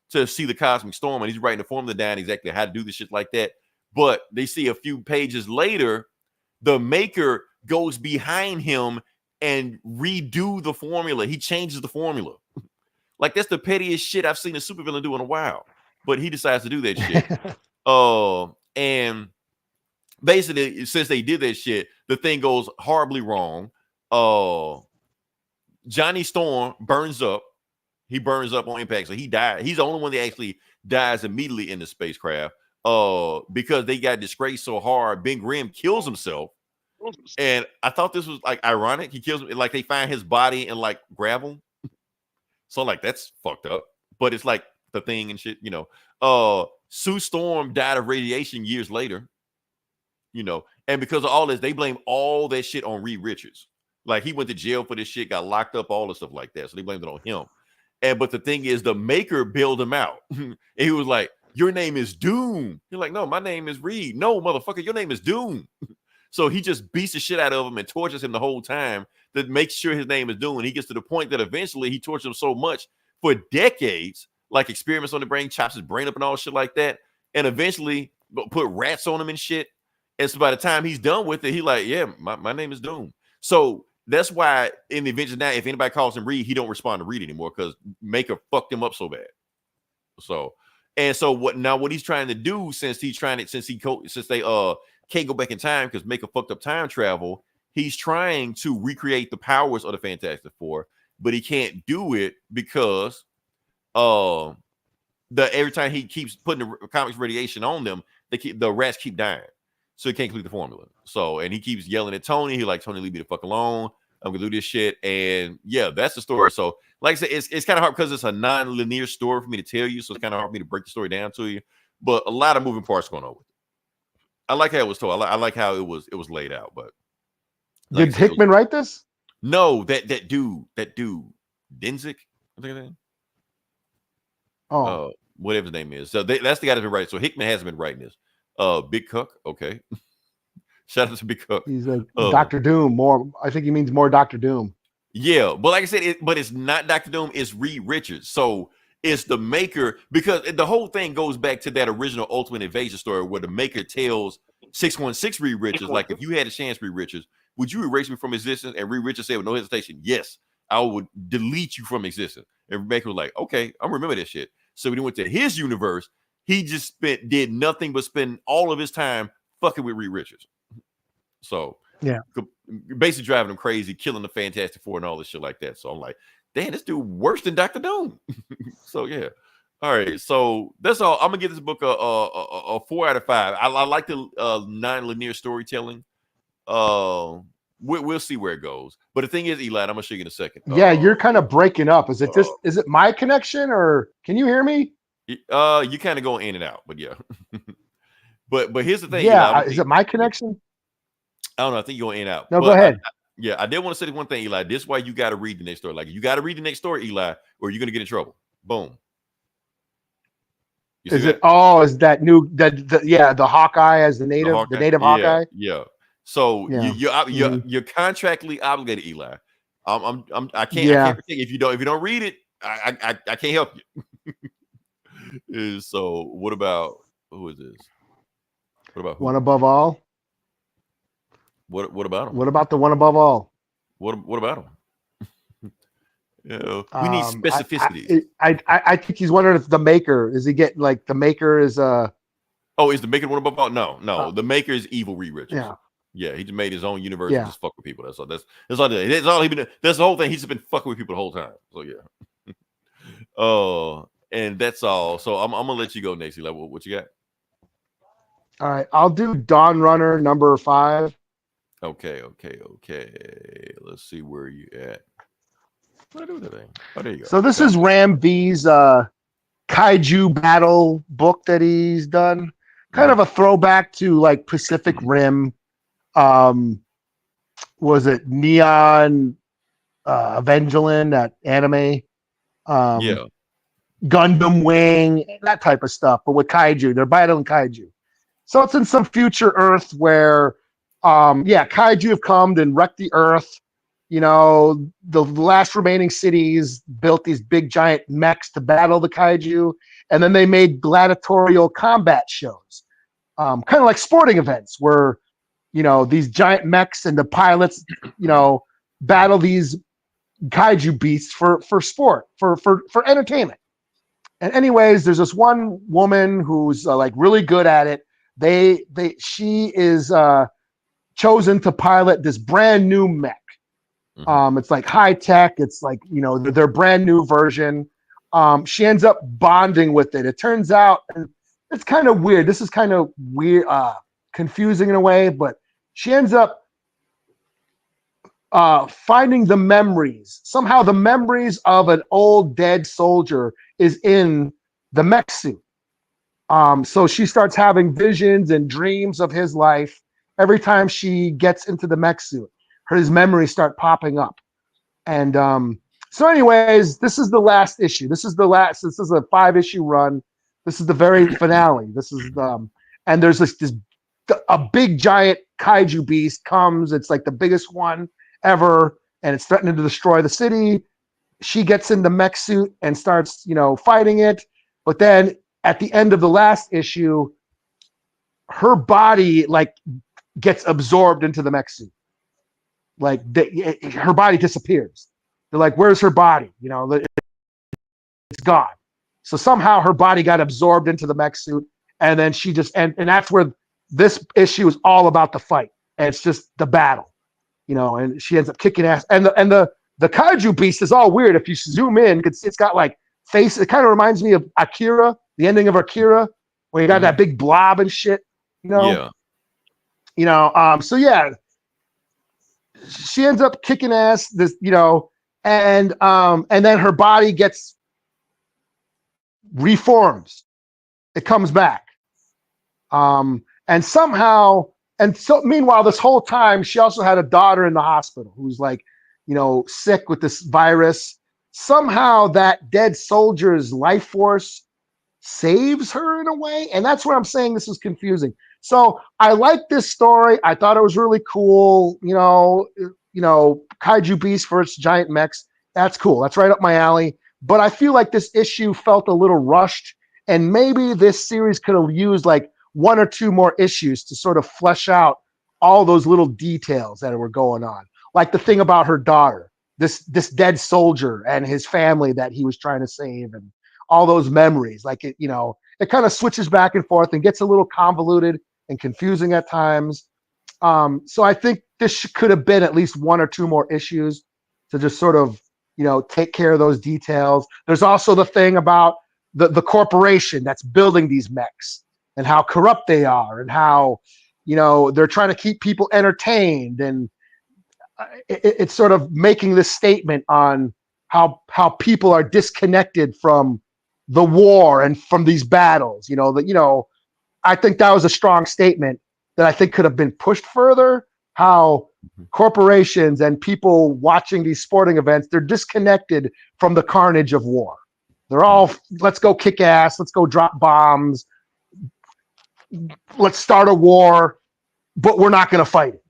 to see the cosmic storm, and he's writing the formula down exactly how to do this shit like that. But they see a few pages later, the maker goes behind him and redo the formula. He changes the formula. Like that's the pettiest shit I've seen a supervillain do in a while. But he decides to do that shit. And basically, since they did that shit, the thing goes horribly wrong. Johnny Storm burns up. He burns up on impact, so he died. He's the only one that actually dies immediately in the spacecraft. Because they got disgraced so hard, Ben Grimm kills himself. And I thought this was like ironic. He kills him, like they find his body in like gravel. So like that's fucked up. But it's like the Thing and shit, Sue Storm died of radiation years later. And because of all this, they blame all that shit on Reed Richards. Like he went to jail for this shit, got locked up, all the stuff like that. So they blamed it on him. But the thing is, the maker bailed him out. And he was like, your name is Doom. You're like, no, my name is Reed. No, motherfucker, your name is Doom. So he just beats the shit out of him and tortures him the whole time to make sure his name is Doom. And he gets to the point that eventually he tortures him so much for decades, like experiments on the brain, chops his brain up and all shit like that. And eventually put rats on him and shit. And so by the time he's done with it, he like, yeah, my name is Doom. So that's why in the Avengers now, if anybody calls him Reed, he don't respond to Reed anymore because Maker fucked him up so bad. So what he's trying to do since they can't go back in time because Maker fucked up time travel, he's trying to recreate the powers of the Fantastic Four, but he can't do it because every time he keeps putting the comics radiation on them, the rats keep dying. So he can't complete the formula. So, and he keeps yelling at Tony. He like, Tony, leave me the fuck alone. I'm gonna do this shit. And yeah, that's the story. So, like I said, it's kind of hard because it's a non-linear story for me to tell you. So it's kind of hard for me to break the story down to you. But a lot of moving parts going on with it. I like how it was told. I like how it was laid out. But like did Hickman write this? No, that dude, Denzik, I think his name. Oh, whatever his name is. So that's the guy that's been writing. So Hickman hasn't been writing this. Big Cook, okay. Shout out to Big Cook. He's like Dr. Doom. More, I think he means more Dr. Doom. Yeah, but like I said, but it's not Dr. Doom, it's Reed Richards. So it's the maker, because the whole thing goes back to that original Ultimate Invasion story where the maker tells 616 Reed Richards, like, if you had a chance, Reed Richards, would you erase me from existence? And Reed Richards said with no hesitation, yes, I would delete you from existence. And maker was like, okay, I remember this shit. So when he went to his universe, he just did nothing but spend all of his time fucking with Reed Richards. So yeah, basically driving him crazy, killing the Fantastic Four and all this shit like that. So I'm like, damn, this dude worse than Dr. Doom. So yeah. All right. So that's all. I'm gonna give this book a 4 out of 5. I like the non-linear storytelling. We'll see where it goes. But the thing is, Eli, I'm gonna show you in a second. yeah. You're kind of breaking up. Is it my connection, or can you hear me? You kind of going in and out, but yeah. but here's the thing. Yeah, Eli, is it my connection? I don't know. I think you're going in and out. No, go ahead. I did want to say one thing, Eli. This is why you got to read the next story. Like, you got to read the next story, Eli, or you're gonna get in trouble. Boom. Is it? Oh, is that new? The Hawkeye as the native Hawkeye. Yeah. So Yeah. you're contractually obligated, Eli. I can't protect if you don't read it. I can't help you. So what about who is this? What about who? One Above All? What about him? What about the One Above All? What about him? We need specificity. I think he's wondering if the maker is he getting like the maker is Oh, is the maker One Above All? No. The maker is evil Reed Richards. Yeah. He just made his own universe and just fuck with people. That's all. That's all he been. That's the whole thing. He's just been fucking with people the whole time. So yeah. And that's all. So I'm gonna let you go next. Eli, what you got? All right, I'll do Dawnrunner number 5. Okay. Let's see where you at. What do I do with that thing? Oh, there you go. So this is Ram V's kaiju battle book that he's done. Kind of a throwback to like Pacific Rim. Was it Neon Evangelion, that anime? Gundam Wing, that type of stuff, but with kaiju. They're battling kaiju. So it's in some future Earth where kaiju have come and wrecked the Earth. You know, the last remaining cities built these big giant mechs to battle the kaiju, and then they made gladiatorial combat shows, kind of like sporting events where, you know, these giant mechs and the pilots, you know, battle these kaiju beasts for sport, for entertainment. And anyways, there's this one woman who's like really good at it. She is chosen to pilot this brand new mech. It's like high tech. It's like, you know, their brand new version. She ends up bonding with it. It turns out, and it's kind of weird. This is kind of weird, confusing in a way, but she ends up finding the memories. Somehow the memories of an old dead soldier is in the mech suit. So she starts having visions and dreams of his life every time she gets into the mech suit. His memories start popping up. And so anyways, this is the last issue. This is a 5-issue run. This is the very finale. This is and there's a big giant kaiju beast comes. It's like the biggest one ever, and it's threatening to destroy the city. She gets in the mech suit and starts, you know, fighting it. But then at the end of the last issue, her body like gets absorbed into the mech suit. Like her body disappears. They're like, "Where's her body?" You know, it's gone. So somehow her body got absorbed into the mech suit, and then she just and that's where this issue is all about the fight, and it's just the battle, you know. And she ends up kicking ass. And the kaiju beast is all weird. If you zoom in, it's got like face. It kind of reminds me of Akira, the ending of Akira, where you got that big blob and shit. You know. Yeah. You know. So yeah. She ends up kicking ass, this, you know, and then her body gets reforms. It comes back. And somehow, and so meanwhile, this whole time, she also had a daughter in the hospital who's like, you know, sick with this virus. Somehow that dead soldier's life force saves her in a way. And that's where I'm saying this is confusing. So I like this story. I thought it was really cool. You know, kaiju beast versus giant mechs. That's cool. That's right up my alley. But I feel like this issue felt a little rushed, and maybe this series could have used like one or two more issues to sort of flesh out all those little details that were going on. Like the thing about her daughter, this dead soldier and his family that he was trying to save, and all those memories. Like it kind of switches back and forth and gets a little convoluted and confusing at times. So I think this could have been at least one or two more issues to just sort of, take care of those details. There's also the thing about the corporation that's building these mechs and how corrupt they are, and how, they're trying to keep people entertained. And it's sort of making this statement on how people are disconnected from the war and from these battles. I think that was a strong statement that I think could have been pushed further. How corporations and people watching these sporting events, they're disconnected from the carnage of war. They're all, let's go kick ass, let's go drop bombs, let's start a war, but we're not going to fight it.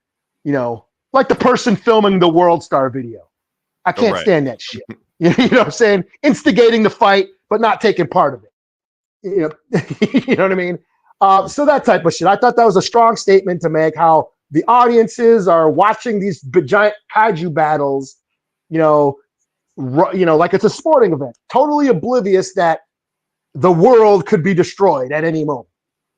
Like the person filming the World Star video. I can't stand that shit. You know what I'm saying? Instigating the fight, but not taking part of it. You know what I mean? So that type of shit. I thought that was a strong statement to make, how the audiences are watching these giant kaiju battles, like it's a sporting event, totally oblivious that the world could be destroyed at any moment.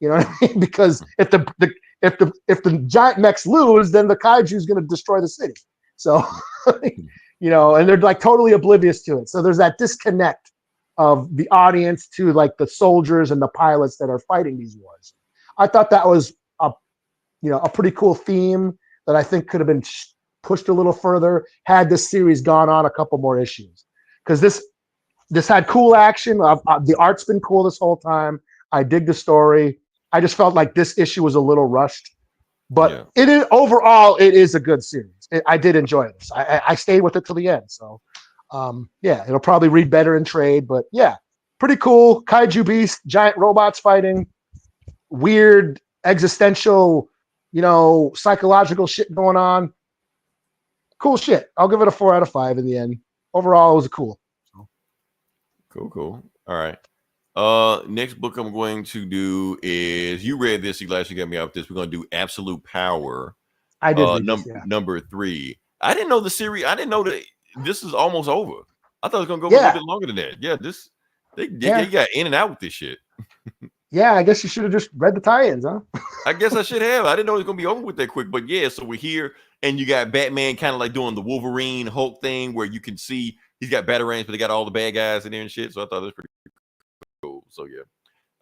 You know what I mean? Because if the giant mechs lose, then the kaiju is going to destroy the city. So, and they're like totally oblivious to it. So there's that disconnect of the audience to like the soldiers and the pilots that are fighting these wars. I thought that was a pretty cool theme that I think could have been pushed a little further had this series gone on a couple more issues. Because this had cool action. The art's been cool this whole time. I dig the story. I just felt like this issue was a little rushed, but overall it is a good series. I did enjoy this. I stayed with it till the end. So it'll probably read better in trade, but yeah, pretty cool. Kaiju beast, giant robots fighting, weird existential, psychological shit going on. Cool shit. I'll give it a 4 out of 5 in the end. Overall, it was cool. Cool. All right. Next book I'm going to do is, you read this, you got me out with this. We're going to do Absolute Power. I did. Number 3. I didn't know the series. I didn't know that this is almost over. I thought it was going to go a little bit longer than that. Yeah, they got in and out with this shit. Yeah, I guess you should have just read the tie-ins, huh? I guess I should have. I didn't know it was going to be over with that quick. But yeah, so we're here, and you got Batman kind of like doing the Wolverine Hulk thing where you can see he's got batarangs, but they got all the bad guys in there and shit. So I thought that was pretty cool. So yeah.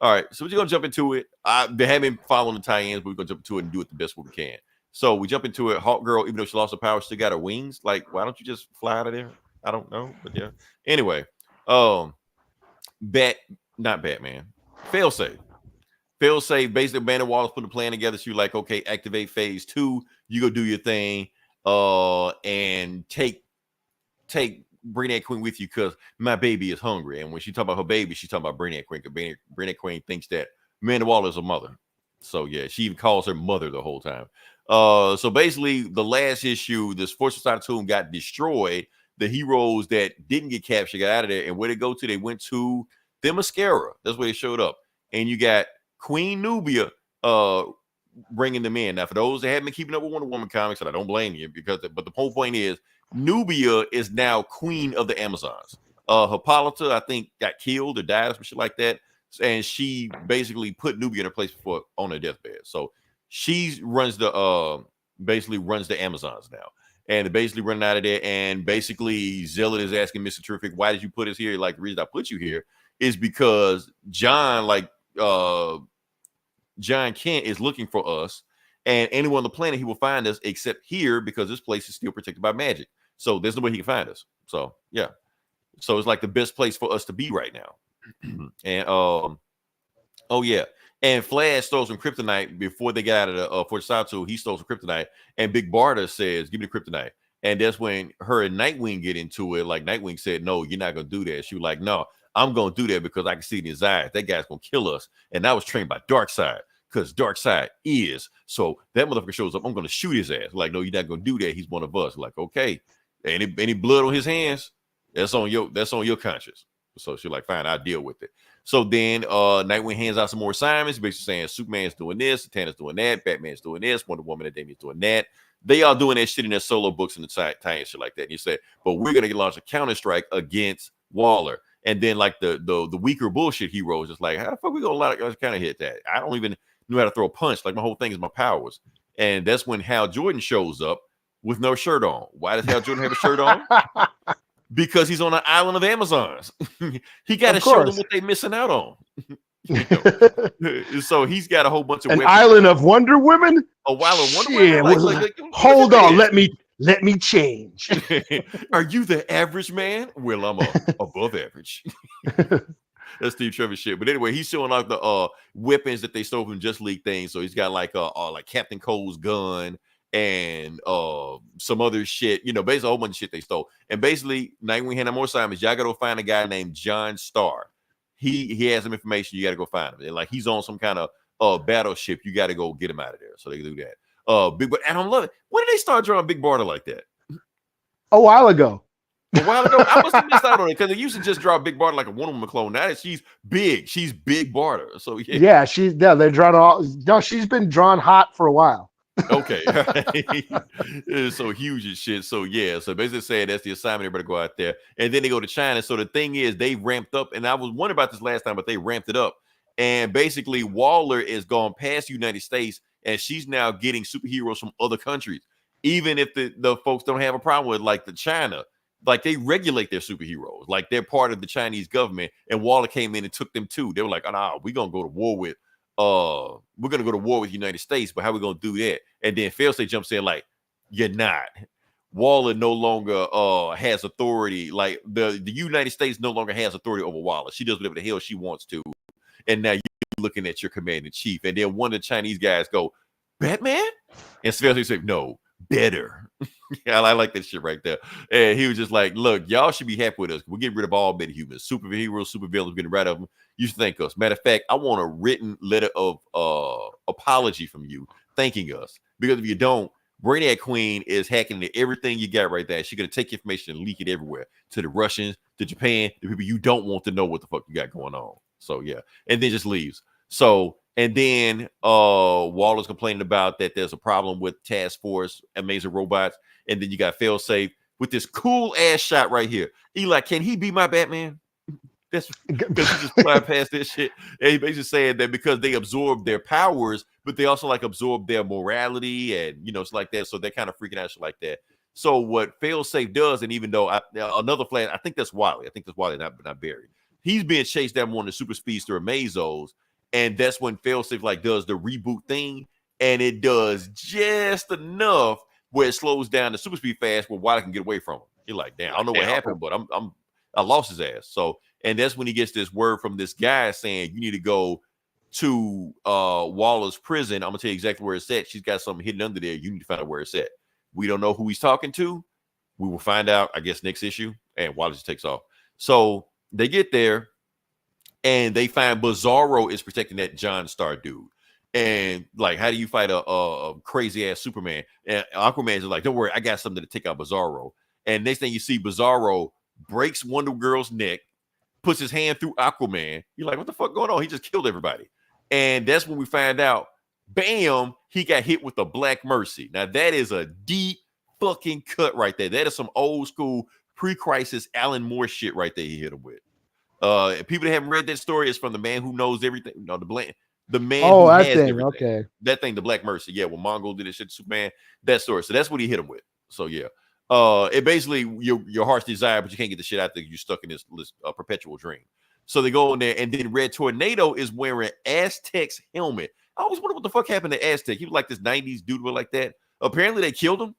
All right, so we're going to jump into it. I haven't been following the tie-ins, but we're going to jump into it and do it the best way we can. So we jump into it. Hawk Girl, even though she lost her power, still got her wings. Like, why don't you just fly out of there? I don't know, but yeah. Anyway, not Batman. Failsafe. Failsafe, basically, Amanda Wallace put a plan together. She was like, okay, activate phase 2. You go do your thing, and take Brainiac Queen with you because my baby is hungry. And when she talk about her baby, she's talking about Brainiac Queen. Because Brainiac Queen thinks that Amanda Waller is a mother. So yeah, she even calls her mother the whole time. So basically, the last issue, this Force Society Tomb got destroyed. The heroes that didn't get captured got out of there, and where they go to, they went to Themyscira. That's where they showed up. And you got Queen Nubia bringing them in. Now, for those that haven't been keeping up with Wonder Woman comics, and I don't blame you, but the whole point is Nubia is now queen of the Amazons. Hippolyta, I think, got killed or died or some shit like that, and she basically put Nubia in her place before on her deathbed. So she runs basically runs the Amazons now. And they're basically running out of there. And basically, Zealot is asking Mr. Terrific, why did you put us here? Like, the reason I put you here is because John Kent is looking for us. And anyone on the planet, he will find us except here because this place is still protected by magic. So there's no way he can find us. So, yeah. So it's like the best place for us to be right now. And, oh, yeah. And Flash stole some kryptonite before they got out of the Fort Sato. He stole some kryptonite, and Big Barda says, "Give me the kryptonite." And that's when her and Nightwing get into it. Like Nightwing said, "No, you're not gonna do that." She was like, "No, I'm gonna do that because I can see it in his eyes. That guy's gonna kill us." And I was trained by Darkseid because Dark Side is. So that motherfucker shows up. I'm gonna shoot his ass. Like, no, you're not gonna do that. He's one of us. Like, okay, any blood on his hands, that's on your conscience. So she's like, fine, I'll deal with it. So then Nightwing hands out some more assignments, basically saying Superman's doing this, Satana's doing that, Batman's doing this, Wonder Woman and Damian's doing that. They all doing that shit in their solo books and the tie and shit like that. And you said, but we're gonna launch a counter strike against Waller. And then like the weaker bullshit heroes just like, how the fuck we gonna kind of hit that? I don't even know how to throw a punch. Like my whole thing is my powers. And that's when Hal Jordan shows up with no shirt on. Why does Hal Jordan have a shirt on? Because he's on an island of Amazons. He got to show them what they're missing out on. So he's got a whole bunch of an island of Wonder Women. A while of Wonder Women. Hold on, let me change. Are you the average man? Well, I'm above average. That's Steve Trevor shit. But anyway, he's showing off the weapons that they stole from Just League things. So he's got like Captain Cole's gun and some other shit, basically a whole bunch of shit they stole. And basically, Nightwing had more assignments. Y'all gotta go find a guy named John Starr. He has some information. You gotta go find him. And like he's on some kind of battleship. You gotta go get him out of there. So they can do that. And I'm loving it. When did they start drawing Big Barda like that? A while ago. I must have missed out on it because they used to just draw Big Barda like a Wonder Woman clone. Now that she's Big Barda. So yeah, they're drawn all. No, she's been drawn hot for a while. Okay. It's so huge and shit. So yeah, so basically saying that's the assignment. Everybody go out there, and then they go to China. So the thing is, they ramped up, and I was wondering about this last time, but they ramped it up. And basically, Waller is gone past the United States, and she's now getting superheroes from other countries, even if the folks don't have a problem with like the China. Like they regulate their superheroes, like they're part of the Chinese government. And Waller came in and took them too. They were like, "Oh, no, we're gonna go to war with the United States, but how we gonna do that?" And then Failsafe jumps in like, "You're not." Waller no longer has authority. Like the United States no longer has authority over Waller. She does whatever the hell she wants to. And now you're looking at your commander in chief. And then one of the Chinese guys go, "Batman?" And Failsafe said, "No, better." Yeah, I like that shit right there. And he was just like, "Look, y'all should be happy with us. We're getting rid of all metahumans, superheroes, supervillains, getting rid of them. You should thank us. Matter of fact, I want a written letter of apology from you, thanking us. Because if you don't, Brainiac Queen is hacking into everything you got right there. She's gonna take information and leak it everywhere to the Russians, to Japan, the people you don't want to know what the fuck you got going on." So yeah, and then just leaves. So and then Waller's complaining about that there's a problem with Task Force, Amazing Robots, and then you got Failsafe with this cool ass shot right here. Eli, can he be my Batman? That's because he just flying past this shit. And he basically saying that because they absorb their powers, but they also like absorb their morality and it's like that. So they're kind of freaking out shit like that. So what Failsafe does, and even though another flash, I think that's Wally. Not Barry. He's being chased down on the super speedster Amazos. And that's when Failsafe like does the reboot thing, and it does just enough where it slows down the super speed fast where Wally can get away from him. You're like, damn, I don't know what happened, but I lost his ass. So, and that's when he gets this word from this guy saying you need to go to Waller's prison. I'm gonna tell you exactly where it's at. She's got something hidden under there. You need to find out where it's at. We don't know who he's talking to. We will find out, I guess, next issue. And Waller just takes off. So they get there. And they find Bizarro is protecting that John Starr dude. And like, how do you fight a crazy ass Superman? And Aquaman is like, don't worry, I got something to take out Bizarro. And next thing you see, Bizarro breaks Wonder Girl's neck, puts his hand through Aquaman. You're like, what the fuck going on? He just killed everybody. And that's when we find out, bam, he got hit with the Black Mercy. Now that is a deep fucking cut right there. That is some old school pre-crisis Alan Moore shit right there he hit him with. People that haven't read that story is from the man who knows everything. No, the man who has everything. Okay. That thing, the Black Mercy. Yeah, when Mongo did this shit to Superman, that story. So that's what he hit him with. So yeah. It basically your heart's desire, but you can't get the shit out there. You're stuck in this perpetual dream. So they go in there, and then Red Tornado is wearing Aztec's helmet. I always wonder what the fuck happened to Aztec. He was like this 90s dude like that. Apparently they killed him.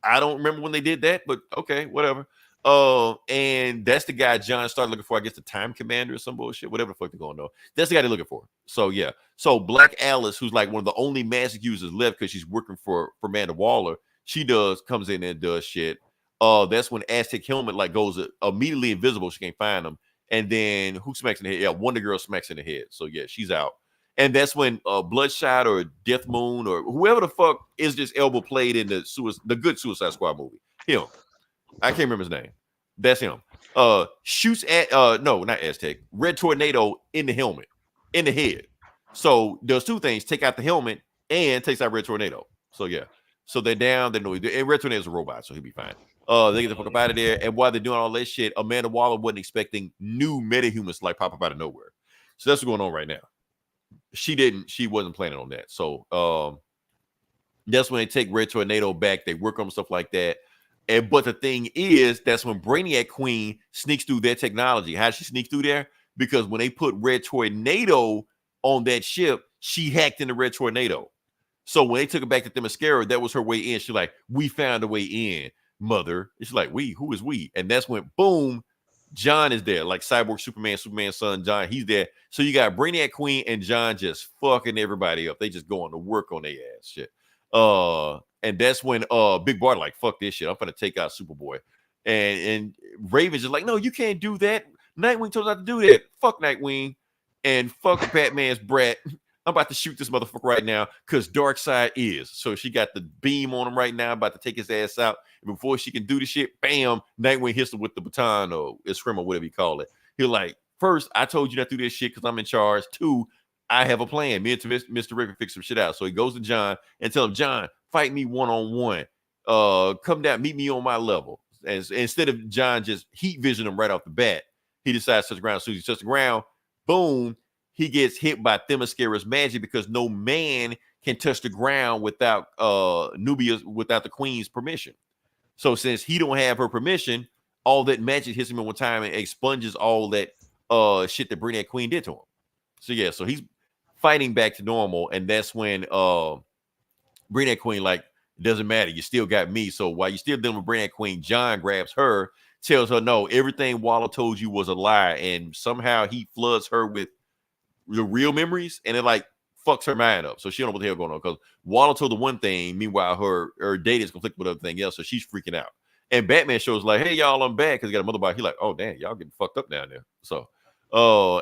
I don't remember when they did that, but okay, whatever. And that's the guy John started looking for. I guess the Time Commander or some bullshit, whatever the fuck they're going on. That's the guy they're looking for. So yeah. So Black Alice, who's like one of the only magic users left because she's working for Amanda Waller, comes in and does shit. That's when Aztec helmet like goes immediately invisible. She can't find him. And then who smacks in the head? Yeah, Wonder Girl smacks in the head. So yeah, she's out. And that's when Bloodshot or Death Moon or whoever the fuck is this Elba played in the good Suicide Squad movie. Him. I can't remember his name. That's him. Shoots at no, not Aztec. Red Tornado in the helmet, in the head. So does two things: take out the helmet and takes out Red Tornado. So yeah. So they're down. They know and Red Tornado's a robot, so he'll be fine. They get the fuck up out of there. And while they're doing all that shit, Amanda Waller wasn't expecting new metahumans to like pop up out of nowhere. So that's what's going on right now. She wasn't planning on that. So that's when they take Red Tornado back. They work on stuff like that. But the thing is, that's when Brainiac Queen sneaks through their technology. How she sneaks through there? Because when they put Red Tornado on that ship, she hacked into Red Tornado. So when they took it back to Themyscira, that was her way in. She's like, we found a way in, mother. And she's like, we? Who is we? And that's when, boom, John is there. Like Cyborg Superman's son, John, he's there. So you got Brainiac Queen and John just fucking everybody up. They just going to work on their ass shit. And that's when Big Bart like, fuck this shit. I'm gonna take out Superboy. And Raven's just like, no, you can't do that. Nightwing told us not to do that. Fuck Nightwing. And fuck Batman's brat. I'm about to shoot this motherfucker right now because Darkseid is. So she got the beam on him right now, about to take his ass out. And before she can do the shit, bam, Nightwing hits him with the baton or scrim or whatever you call it. He'll like, first, I told you not to do this shit because I'm in charge. Two, I have a plan. Me and Mr. Rick fix some shit out. So he goes to John and tells him, John, fight me one-on-one. Come down, meet me on my level. And instead of John just heat vision him right off the bat, he decides to touch the ground. As soon as he touches the ground, boom, he gets hit by Themyscira's magic because no man can touch the ground without without the queen's permission. So since he don't have her permission, all that magic hits him at one time and expunges all that shit that Brainiac Queen did to him. So yeah, so he's fighting back to normal, and that's when Brainiac Queen like, it doesn't matter, you still got me. So while you're still dealing with Brainiac Queen, John grabs her, tells her no, everything Waller told you was a lie, and somehow he floods her with the real memories, and it like fucks her mind up. So she don't know what the hell going on because Waller told her one thing, meanwhile her data is conflicted with everything else, so she's freaking out. And Batman shows like, hey y'all, I'm back, because he got a mother body. He like, oh damn, y'all getting fucked up down there. So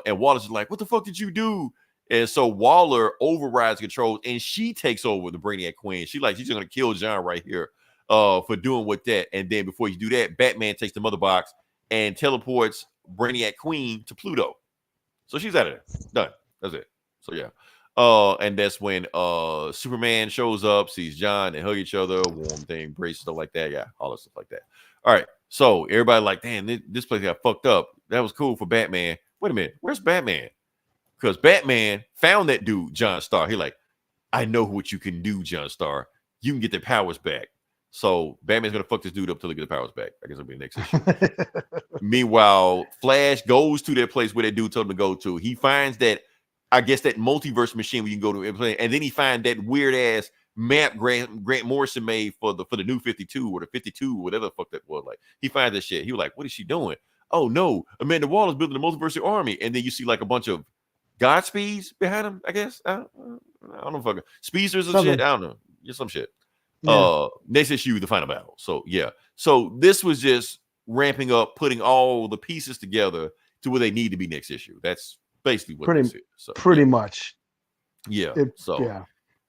and Waller's just like, what the fuck did you do? And so Waller overrides controls and she takes over the Brainiac Queen. She's just gonna kill John right here for doing with that. And then before you do that, Batman takes the mother box and teleports Brainiac Queen to Pluto. So she's out of there. Done. That's it. So yeah. And that's when Superman shows up, sees John, and hug each other, warm thing, brace, stuff like that. Yeah, all that stuff like that. All right. So everybody like, damn, this place got fucked up. That was cool for Batman. Wait a minute, where's Batman? Because Batman found that dude, John Starr. He like, I know what you can do, John Starr. You can get the powers back. So Batman's gonna fuck this dude up till he get the powers back. I guess it'll be the next issue. Meanwhile, Flash goes to that place where that dude told him to go to. He finds that, I guess, that multiverse machine where you can go to and play, and then he finds that weird ass map Grant Morrison made for the new 52 or the 52, whatever the fuck that was. Like, he finds that shit. He was like, what is she doing? Oh no, Amanda Waller's building a multiverse army, and then you see like a bunch of Godspeeds behind him. I guess I don't know, fucking speedsters and shit. I don't know, just some shit. Yeah. Next issue, the final battle. So yeah, so this was just ramping up, putting all the pieces together to where they need to be next issue. That's basically what this is. So, pretty much. Yeah.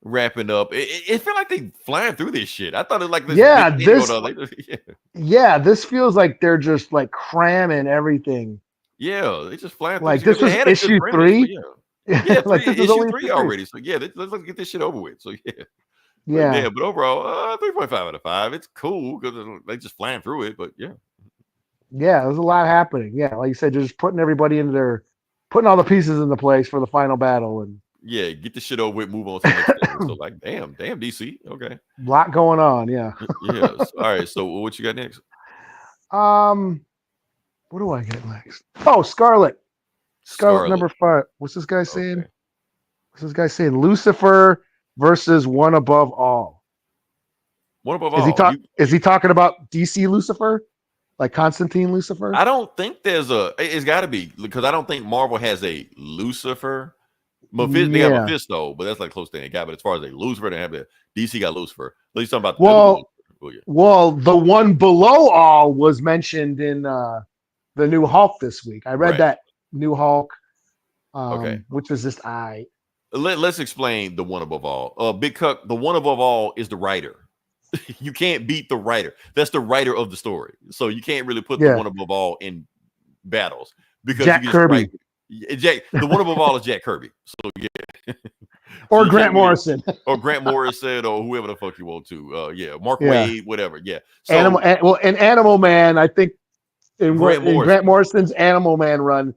Wrapping up. It felt like they flying through this shit. I thought it was like this. This feels like they're just like cramming everything. Yeah, they just flying through. Like this was issue 3. Yeah, like this is issue 3 already. So yeah, let's get this shit over with. So yeah. But overall, 3.5 out of 5. It's cool because they just flying through it. But yeah, there's a lot happening. Yeah, like you said, just putting everybody into putting all the pieces into place for the final battle, and yeah, get the shit over with, move on to the next thing. So like, damn, DC. Okay. A lot going on, yeah. Yeah. All right. So what you got next? What do I get next? Oh, Scarlett number 5. What's this guy saying? What's this guy saying? Lucifer versus One Above All. One Above All. Is he talking about DC Lucifer? Like Constantine Lucifer? I don't think it's got to be, because I don't think Marvel has a Lucifer. They have a Mephisto, but that's like close to the guy. But as far as a Lucifer, they have the DC got Lucifer. At least talking about the One Below All was mentioned in the new Hulk this week. I read that new Hulk, which was just Let's explain the one above all. Big Cuck, the one above all is the writer. You can't beat the writer. That's the writer of the story. So you can't really put the one above all in battles because Jack you can Kirby. The one above all is Jack Kirby. So yeah. Or Grant Morrison. Or Grant Morrison or whoever the fuck you want to. Mark Wade, whatever. Yeah. So Animal Man, I think in Grant Morrison's Animal Man run,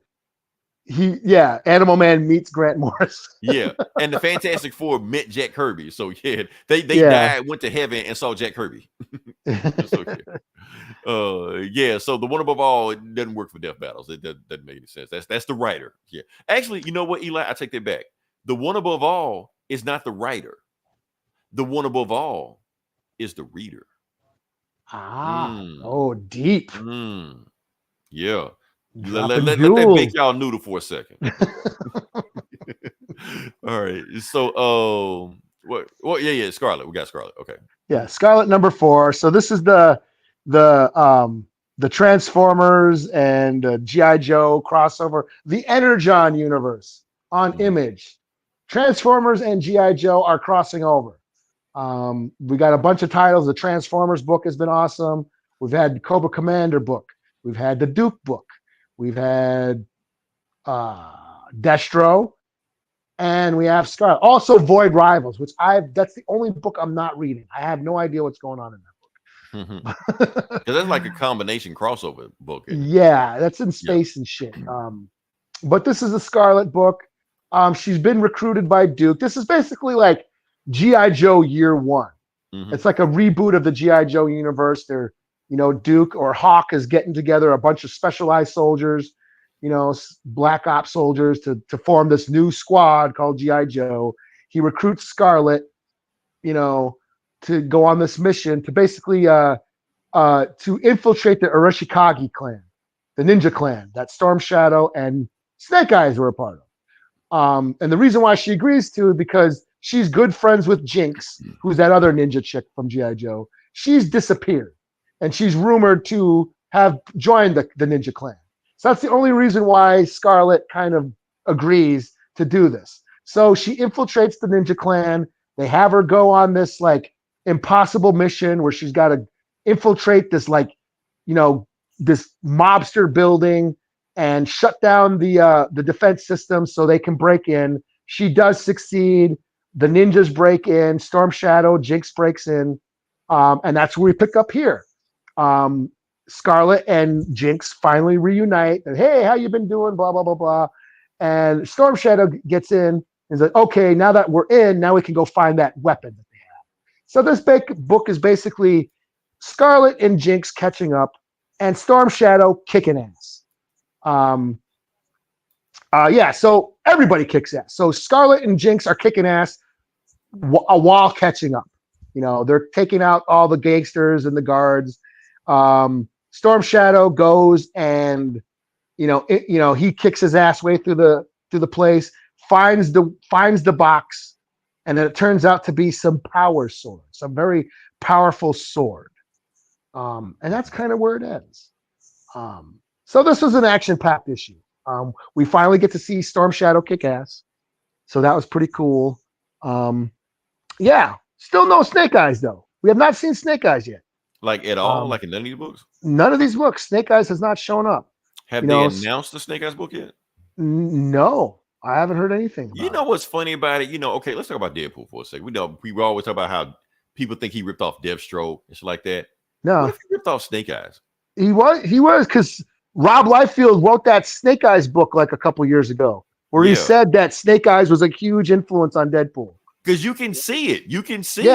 Animal Man meets Grant Morrison. Yeah, and the Fantastic Four met Jack Kirby. So yeah, they died, went to heaven, and saw Jack Kirby. So the one above all, it doesn't work for death battles. It doesn't make any sense. That's the writer. Yeah, actually, you know what, Eli? I take that back. The one above all is not the writer. The one above all is the reader. Deep. Yeah. Let that make y'all noodle for a second. All right. So Scarlett. We got Scarlett. Okay. Yeah, Scarlett number 4. So this is the Transformers and G.I. Joe crossover, the Energon universe on Image. Transformers and G.I. Joe are crossing over. We got a bunch of titles. The Transformers book has been awesome. We've had the Cobra Commander book. We've had the Duke book. We've had Destro, and we have Scarlett. Also, Void Rivals, which that's the only book I'm not reading. I have no idea what's going on in that book. Because that's like a combination crossover book. Yeah, that's in space and shit. But this is a Scarlett book. She's been recruited by Duke. This is basically like G.I. Joe Year 1. It's like a reboot of the G.I. Joe universe. They're Duke or Hawk is getting together a bunch of specialized soldiers, black ops soldiers to form this new squad called G.I. Joe. He recruits Scarlett, to go on this mission to basically to infiltrate the Arashikage clan, the ninja clan that Storm Shadow and Snake Eyes were a part of. And the reason why she agrees to is because she's good friends with Jinx, who's that other ninja chick from G.I. Joe. She's disappeared. And she's rumored to have joined the ninja clan. So that's the only reason why Scarlett kind of agrees to do this. So she infiltrates the ninja clan. They have her go on this like impossible mission where she's got to infiltrate this this mobster building and shut down the defense system so they can break in. She does succeed. The ninjas break in. Storm Shadow, Jinx breaks in. And that's where we pick up here. Scarlett and Jinx finally reunite. And, hey, how you been doing? Blah, blah, blah, blah. And Storm Shadow gets in and is like, okay, now that we're in, now we can go find that weapon that they have. So this book is basically Scarlett and Jinx catching up and Storm Shadow kicking ass. So everybody kicks ass. So Scarlett and Jinx are kicking ass while catching up. They're taking out all the gangsters and the guards. Storm Shadow goes and he kicks his ass way through the place, finds the box, and then it turns out to be some power sword, some very powerful sword. And that's kind of where it ends. So this was an action-packed issue. We finally get to see Storm Shadow kick ass. So that was pretty cool. Still no Snake Eyes though. We have not seen Snake Eyes yet. Like at all? Like in none of these books? None of these books. Snake Eyes has not shown up. Have they announced the Snake Eyes book yet? No, I haven't heard anything about You know what's funny about it? Okay, let's talk about Deadpool for a second. We always talk about how people think he ripped off Deathstroke and shit like that. No. What if he ripped off Snake Eyes? He was because Rob Liefeld wrote that Snake Eyes book like a couple years ago where he said that Snake Eyes was a huge influence on Deadpool. Because you can see it. You can see it.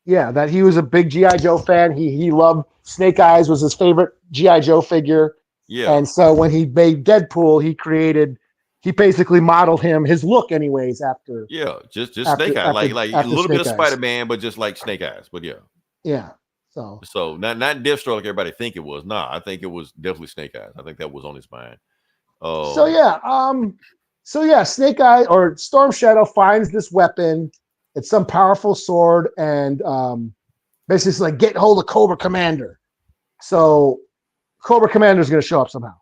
Yeah, that he was a big G.I. Joe fan. He loved Snake Eyes, was his favorite G.I. Joe figure. Yeah. And so when he made Deadpool, he basically modeled his look anyways after. Yeah, just Snake Eyes. Like a little bit of Spider-Man, but just like Snake Eyes. But yeah. Yeah. So not Deathstroke like everybody think it was. Nah, I think it was definitely Snake Eyes. I think that was on his mind. Snake Eye or Storm Shadow finds this weapon. It's some powerful sword, and basically it's like get hold of Cobra Commander. So Cobra Commander is going to show up somehow.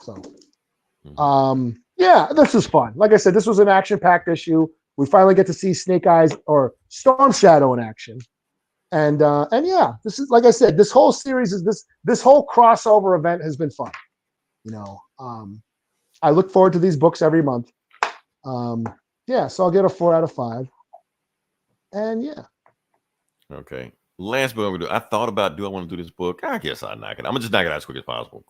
So Yeah, this is fun. Like I said, this was an action-packed issue. We finally get to see Snake Eyes or Storm Shadow in action. And yeah, this is like I said, this whole series is this whole crossover event has been fun. I look forward to these books every month. Yeah, so I'll get a 4 out of 5. And yeah. Okay. Last book I'm gonna do. I thought about, do I want to do this book? I guess I'll knock it. I'm gonna just knock it out as quick as possible.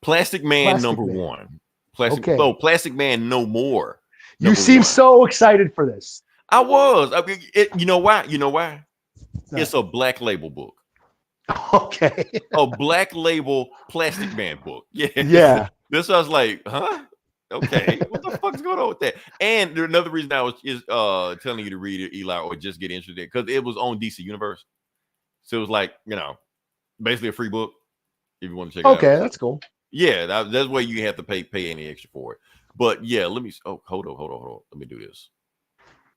Plastic Man number 1. Plastic Man No More. You seem so excited for this. I was. I mean, you know why? It's a Black Label book. Okay. A Black Label Plastic Man book. Yeah. Yeah. This I was like, huh? Okay. What the fuck's going on with that? And another reason I was telling you to read it, Eli, or just get interested, because it was on DC Universe. So it was like, basically a free book if you want to check it out. Okay, that's cool. Yeah, that's why you have to pay any extra for it. But yeah, let me. Oh, hold on. Let me do this.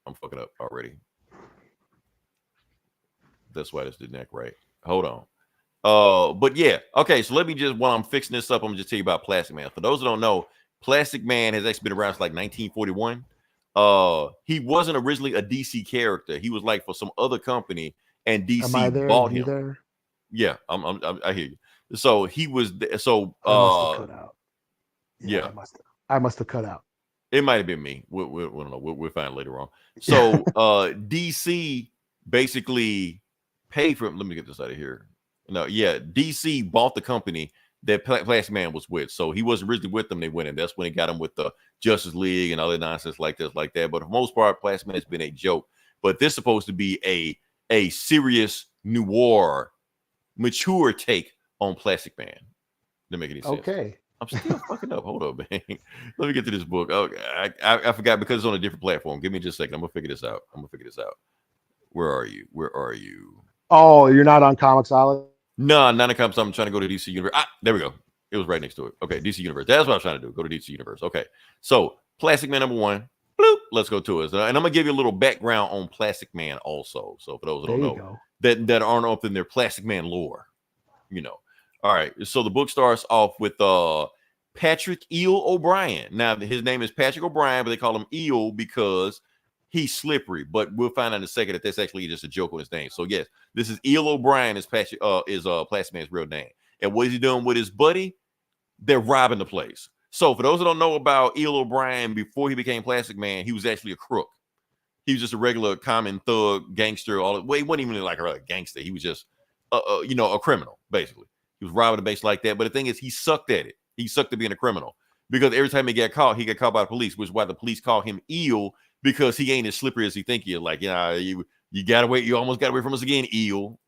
I'm fucking up already. That's why this didn't act right. Hold on. But yeah, okay. So let me just, while I'm fixing this up, I'm gonna just tell you about Plastic Man. For those who don't know, Plastic Man has actually been around since like 1941. He wasn't originally a DC character. He was like for some other company, and DC bought him. There? Yeah, I hear you. So he was so I must have cut out. Yeah, I must have cut out. It might have been me. We don't know. We'll find it later on. So DC basically paid for him. Let me get this out of here. No, yeah, DC bought the company that Plastic Man was with. So he wasn't originally with them. They went in. That's when he got him with the Justice League and other nonsense like this, like that. But for the most part, Plastic Man has been a joke. But this is supposed to be a serious noir, mature take on Plastic Man. Doesn't make any sense. Okay. I'm still fucking up. Hold up, man. Let me get to this book. Oh, I forgot because it's on a different platform. Give me just a second. I'm gonna figure this out. Where are you? Oh, you're not on Comixology? No, not on Comixology. I'm trying to go to DC Universe. There we go. It was right next to it. Okay, DC Universe. That's what I was trying to do. Go to DC Universe. Okay. So Plastic Man number 1. Bloop. Let's go to it. And I'm gonna give you a little background on Plastic Man also. So for those who don't know that aren't up in their Plastic Man lore, All right, so the book starts off with Patrick Eel O'Brien. Now, his name is Patrick O'Brien, but they call him Eel because he's slippery. But we'll find out in a second that that's actually just a joke on his name. So yes, this is Eel O'Brien. Is Plastic Man's real name. And what is he doing with his buddy? They're robbing the place. So for those who don't know about Eel O'Brien, before he became Plastic Man, he was actually a crook. He was just a regular common thug, gangster. He wasn't even like a gangster. He was just a criminal, basically. He was robbing the base like that. But the thing is, he sucked at it. He sucked at being a criminal because every time he got caught by the police, which is why the police call him Eel, because he ain't as slippery as he think he is. Like, you got away, you almost got away from us again, Eel,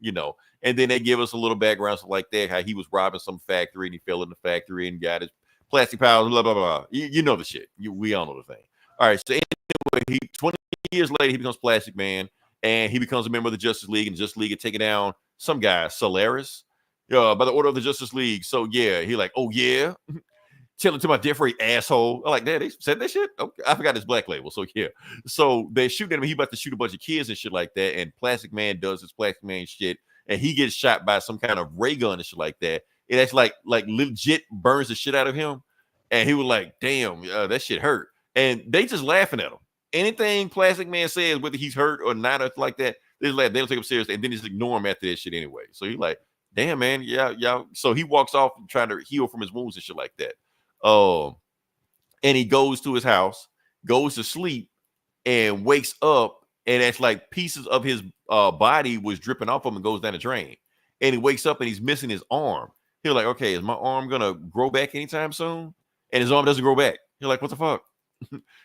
And then they give us a little background stuff like that, how he was robbing some factory and he fell in the factory and got his plastic powers, blah, blah, blah. You know the shit. We all know the thing. All right. So anyway, 20 years later, he becomes Plastic Man and he becomes a member of the Justice League, and the Justice League had taken down some guy, Solaris. By the order of the Justice League. So yeah, he like, oh yeah, tell it to my death rate, asshole. I'm like, that they said that shit. Okay. I forgot his Black Label. So yeah, so they're shooting him. He about to shoot a bunch of kids and shit like that. And Plastic Man does his Plastic Man shit, and he gets shot by some kind of ray gun and shit like that. It actually like legit burns the shit out of him. And he was like, damn, that shit hurt. And they just laughing at him. Anything Plastic Man says, whether he's hurt or not, or like that, they laugh. They don't take him serious, and then just ignore him after that shit anyway. So he's like, damn, man, yeah. So he walks off trying to heal from his wounds and shit like that. And he goes to his house, goes to sleep, and wakes up, and it's like pieces of his body was dripping off him and goes down the drain. And he wakes up and he's missing his arm. He's like, okay, is my arm gonna grow back anytime soon? And his arm doesn't grow back. You're like, what the fuck?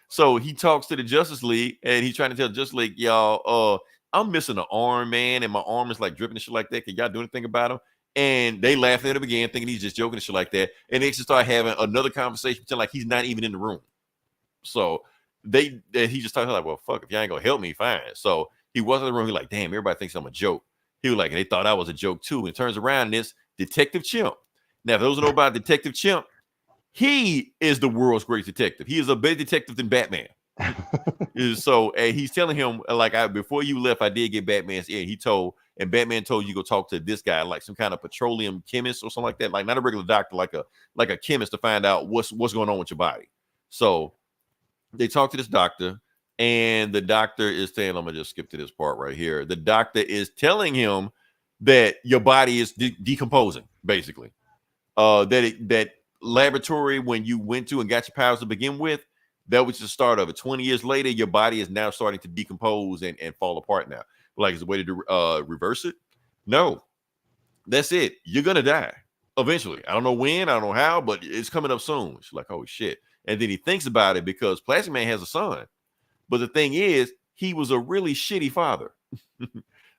So he talks to the Justice League, and he's trying to tell the Justice League, y'all, I'm missing an arm, man, and my arm is like dripping and shit like that. Can y'all do anything about him? And they laughed at him again, thinking he's just joking and shit like that. And they just start having another conversation, pretend like he's not even in the room. So he just talked like, well, fuck, if y'all ain't gonna help me, fine. So he wasn't in the room. He's like, damn, everybody thinks I'm a joke. He was like, and they thought I was a joke too. And it turns around and it's Detective Chimp. Now, for those who know about Detective Chimp, he is the world's greatest detective. He is a better detective than Batman. So he's telling him, like, before you left, I did get Batman's ear. And Batman told you go talk to this guy, like some kind of petroleum chemist or something like that, like not a regular doctor, like a chemist, to find out what's going on with your body. So they talk to this doctor, and the doctor is saying, I'm gonna just skip to this part right here. The doctor is telling him that your body is decomposing, basically. That laboratory when you went to and got your powers to begin with, that was the start of it. 20 years later, your body is now starting to decompose and fall apart now. Like, is a way to reverse it? No. That's it. You're gonna die eventually. I don't know when, I don't know how, but it's coming up soon. She's like, oh shit. And then he thinks about it because Plastic Man has a son. But the thing is, he was a really shitty father.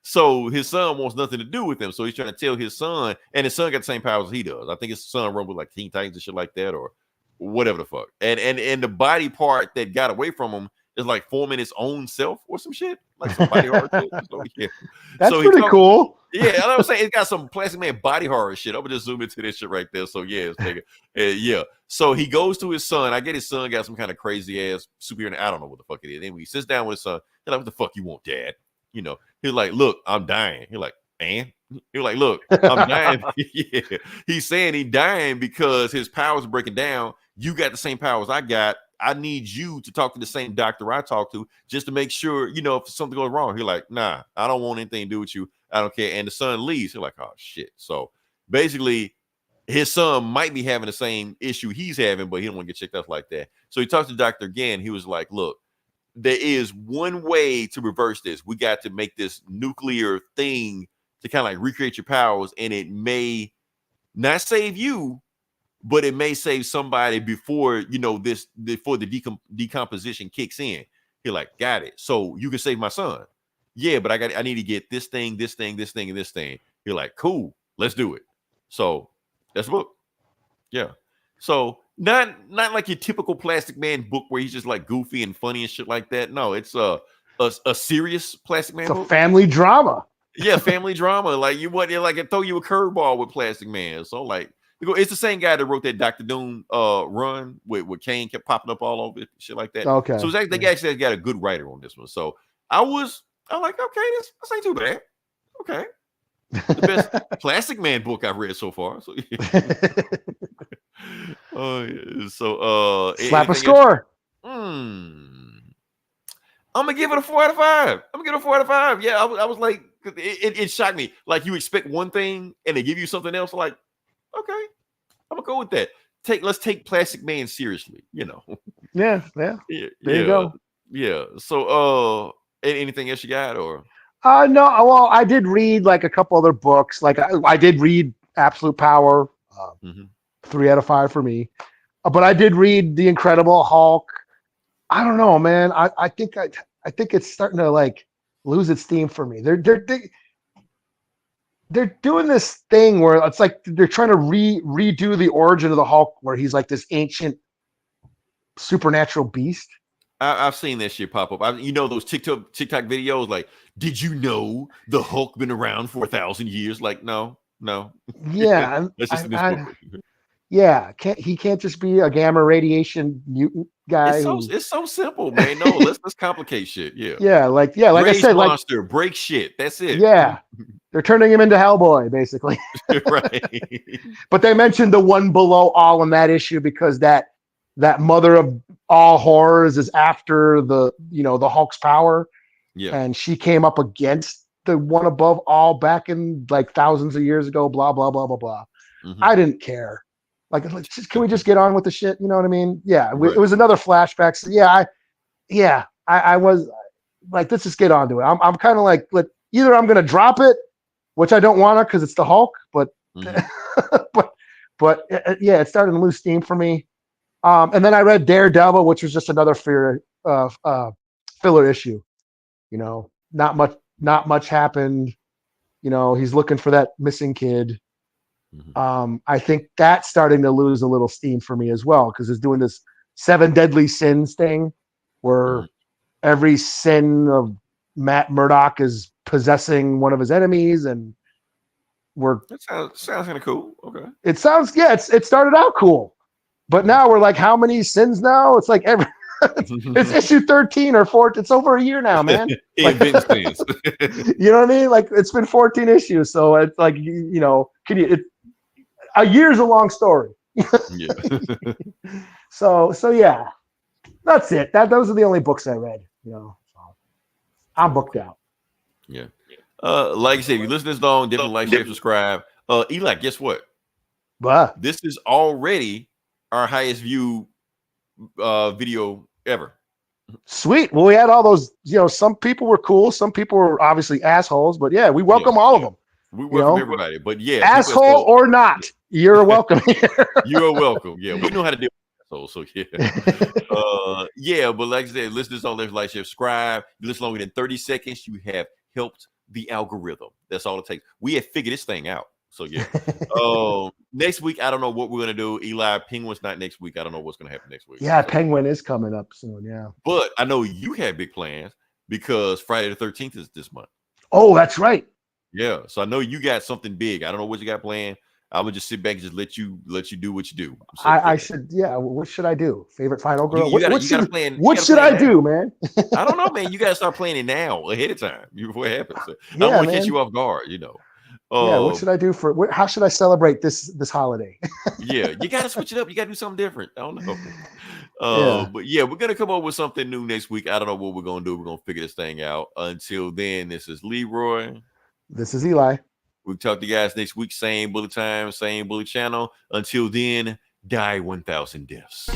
So his son wants nothing to do with him. So he's trying to tell his son, and his son got the same powers as he does. I think his son run with like Teen Titans and shit like that, or whatever the fuck. And the body part that got away from him is like forming its own self or some shit. Like some body horror shit. So, yeah. That's pretty cool. Yeah, I'm saying it's got some Plastic Man body horror shit. I'm gonna just zoom into this shit right there. So yeah, yeah. So he goes to his son. I get his son got some kind of crazy ass superhero. I don't know what the fuck it is. Anyway, he sits down with his son. He's like, "What the fuck you want, Dad?" You know, he's like, "Look, I'm dying." He's like, "And?" He's like, "Look, I'm dying." Yeah, he's saying he's dying because his powers are breaking down. You got the same powers I got. I need you to talk to the same doctor I talk to just to make sure, you know, if something goes wrong. He's like, "Nah, I don't want anything to do with you. I don't care." And the son leaves. He's like, "Oh shit." So basically, his son might be having the same issue he's having, but he don't want to get checked out like that. So he talks to the doctor again. He was like, "Look, there is one way to reverse this. We got to make this nuclear thing to kind of like recreate your powers, and it may not save you, but it may save somebody before, you know, before the decomposition kicks in." He's like, "Got it. So you can save my son." "Yeah, but I need to get this thing, this thing, this thing, and this thing." You're like, "Cool, let's do it." So that's the book. Yeah. So not like your typical Plastic Man book where he's just like goofy and funny and shit like that. No, it's a serious Plastic Man It's a book. family drama. Yeah, family drama. Like you want, like it throw you a curveball with Plastic Man. So like it's the same guy that wrote that Dr. Doom run with Kane kept popping up all over it, shit like that. Okay. So it's actually, they actually got a good writer on this one. So I'm like, okay, this ain't too bad. Okay. The best Plastic Man book I've read so far. So yeah. Slap a score. I'm gonna give it a 4 out of 5. I'm gonna give it a 4 out of 5. Yeah, I was like, it shocked me. Like you expect one thing and they give you something else. Like, okay, I'm gonna go with that. Let's take Plastic Man seriously, you know. Yeah. There you go. Yeah. So anything else you got or? No, well, I did read like a couple other books. Like I did read Absolute Power, 3 out of 5 for me. But I did read The Incredible Hulk. I don't know, man. I think it's starting to like lose its steam for me. They're doing this thing where it's like they're trying to redo the origin of the Hulk, where he's like this ancient supernatural beast. I've seen that shit pop up. You know those TikTok videos like, did you know the Hulk been around for 1,000 years? Like, no. Yeah. That's just in this book. Yeah, he can't just be a gamma radiation mutant guy. It's so simple, man. No, let's complicate shit. Yeah. Like I said, monster, break shit. That's it. Yeah. They're turning him into Hellboy, basically. Right. But they mentioned the one below all in that issue because that mother of all horrors is after the Hulk's power. Yeah. And she came up against the one above all back in like thousands of years ago, blah, blah, blah, blah, blah. I didn't care. Like, can we just get on with the shit? You know what I mean? Yeah. Right. It was another flashback. So I was like, let's just get on to it. I'm kind of like, either I'm going to drop it, which I don't want to because it's the Hulk, but, but it's starting to lose steam for me. And then I read Daredevil, which was just another filler issue. You know, not much happened. You know, he's looking for that missing kid. I think that's starting to lose a little steam for me as well, because it's doing this 7 deadly sins thing where every sin of Matt Murdock is possessing one of his enemies, and that sounds kind of cool. Okay. It sounds, it started out cool, but now we're like, how many sins now? It's like it's issue 13 or 14. It's over a year now, man. Like, you know what I mean? Like, it's been 14 issues. So it's like, a year's a long story. Yeah. So yeah. That's it. Those are the only books I read. So I'm booked out. Yeah. Like I said, if you listen to this long, definitely like, share, subscribe. Eli, guess what? But This is already our highest view video ever. sweet. Well, we had all those. Some people were cool. Some people were obviously assholes. But yeah, we welcome all of them. We welcome everybody. But yeah, asshole or not, you're welcome here. You're welcome. Yeah, we know how to deal with assholes. So yeah. Yeah, but like I said, listeners on like, share, subscribe. You listen longer than 30 seconds, you have helped the algorithm. That's all it takes. We have figured this thing out. So yeah. Next week, I don't know what we're gonna do. Eli, Penguin's not next week. I don't know what's gonna happen next week. Yeah, Penguin is coming up soon. Yeah. But I know you have big plans because Friday the 13th is this month. Oh, that's right. Yeah. So I know you got something big. I don't know what you got planned. I would just sit back and just let you do what you do. So, I should, yeah. What should I do? Favorite final girl? You gotta plan. What should I do, man? I don't know, man. You gotta start planning now, ahead of time, before it happens. So, I don't want to catch you off guard, Yeah. What should I do how should I celebrate this holiday? Yeah, you gotta switch it up. You gotta do something different. I don't know. But yeah, we're gonna come up with something new next week. I don't know what we're gonna do. We're gonna figure this thing out. Until then, this is Leroy. This is Eli. We'll talk to you guys next week. Same bullet time, same bullet channel. Until then, die 1,000 deaths.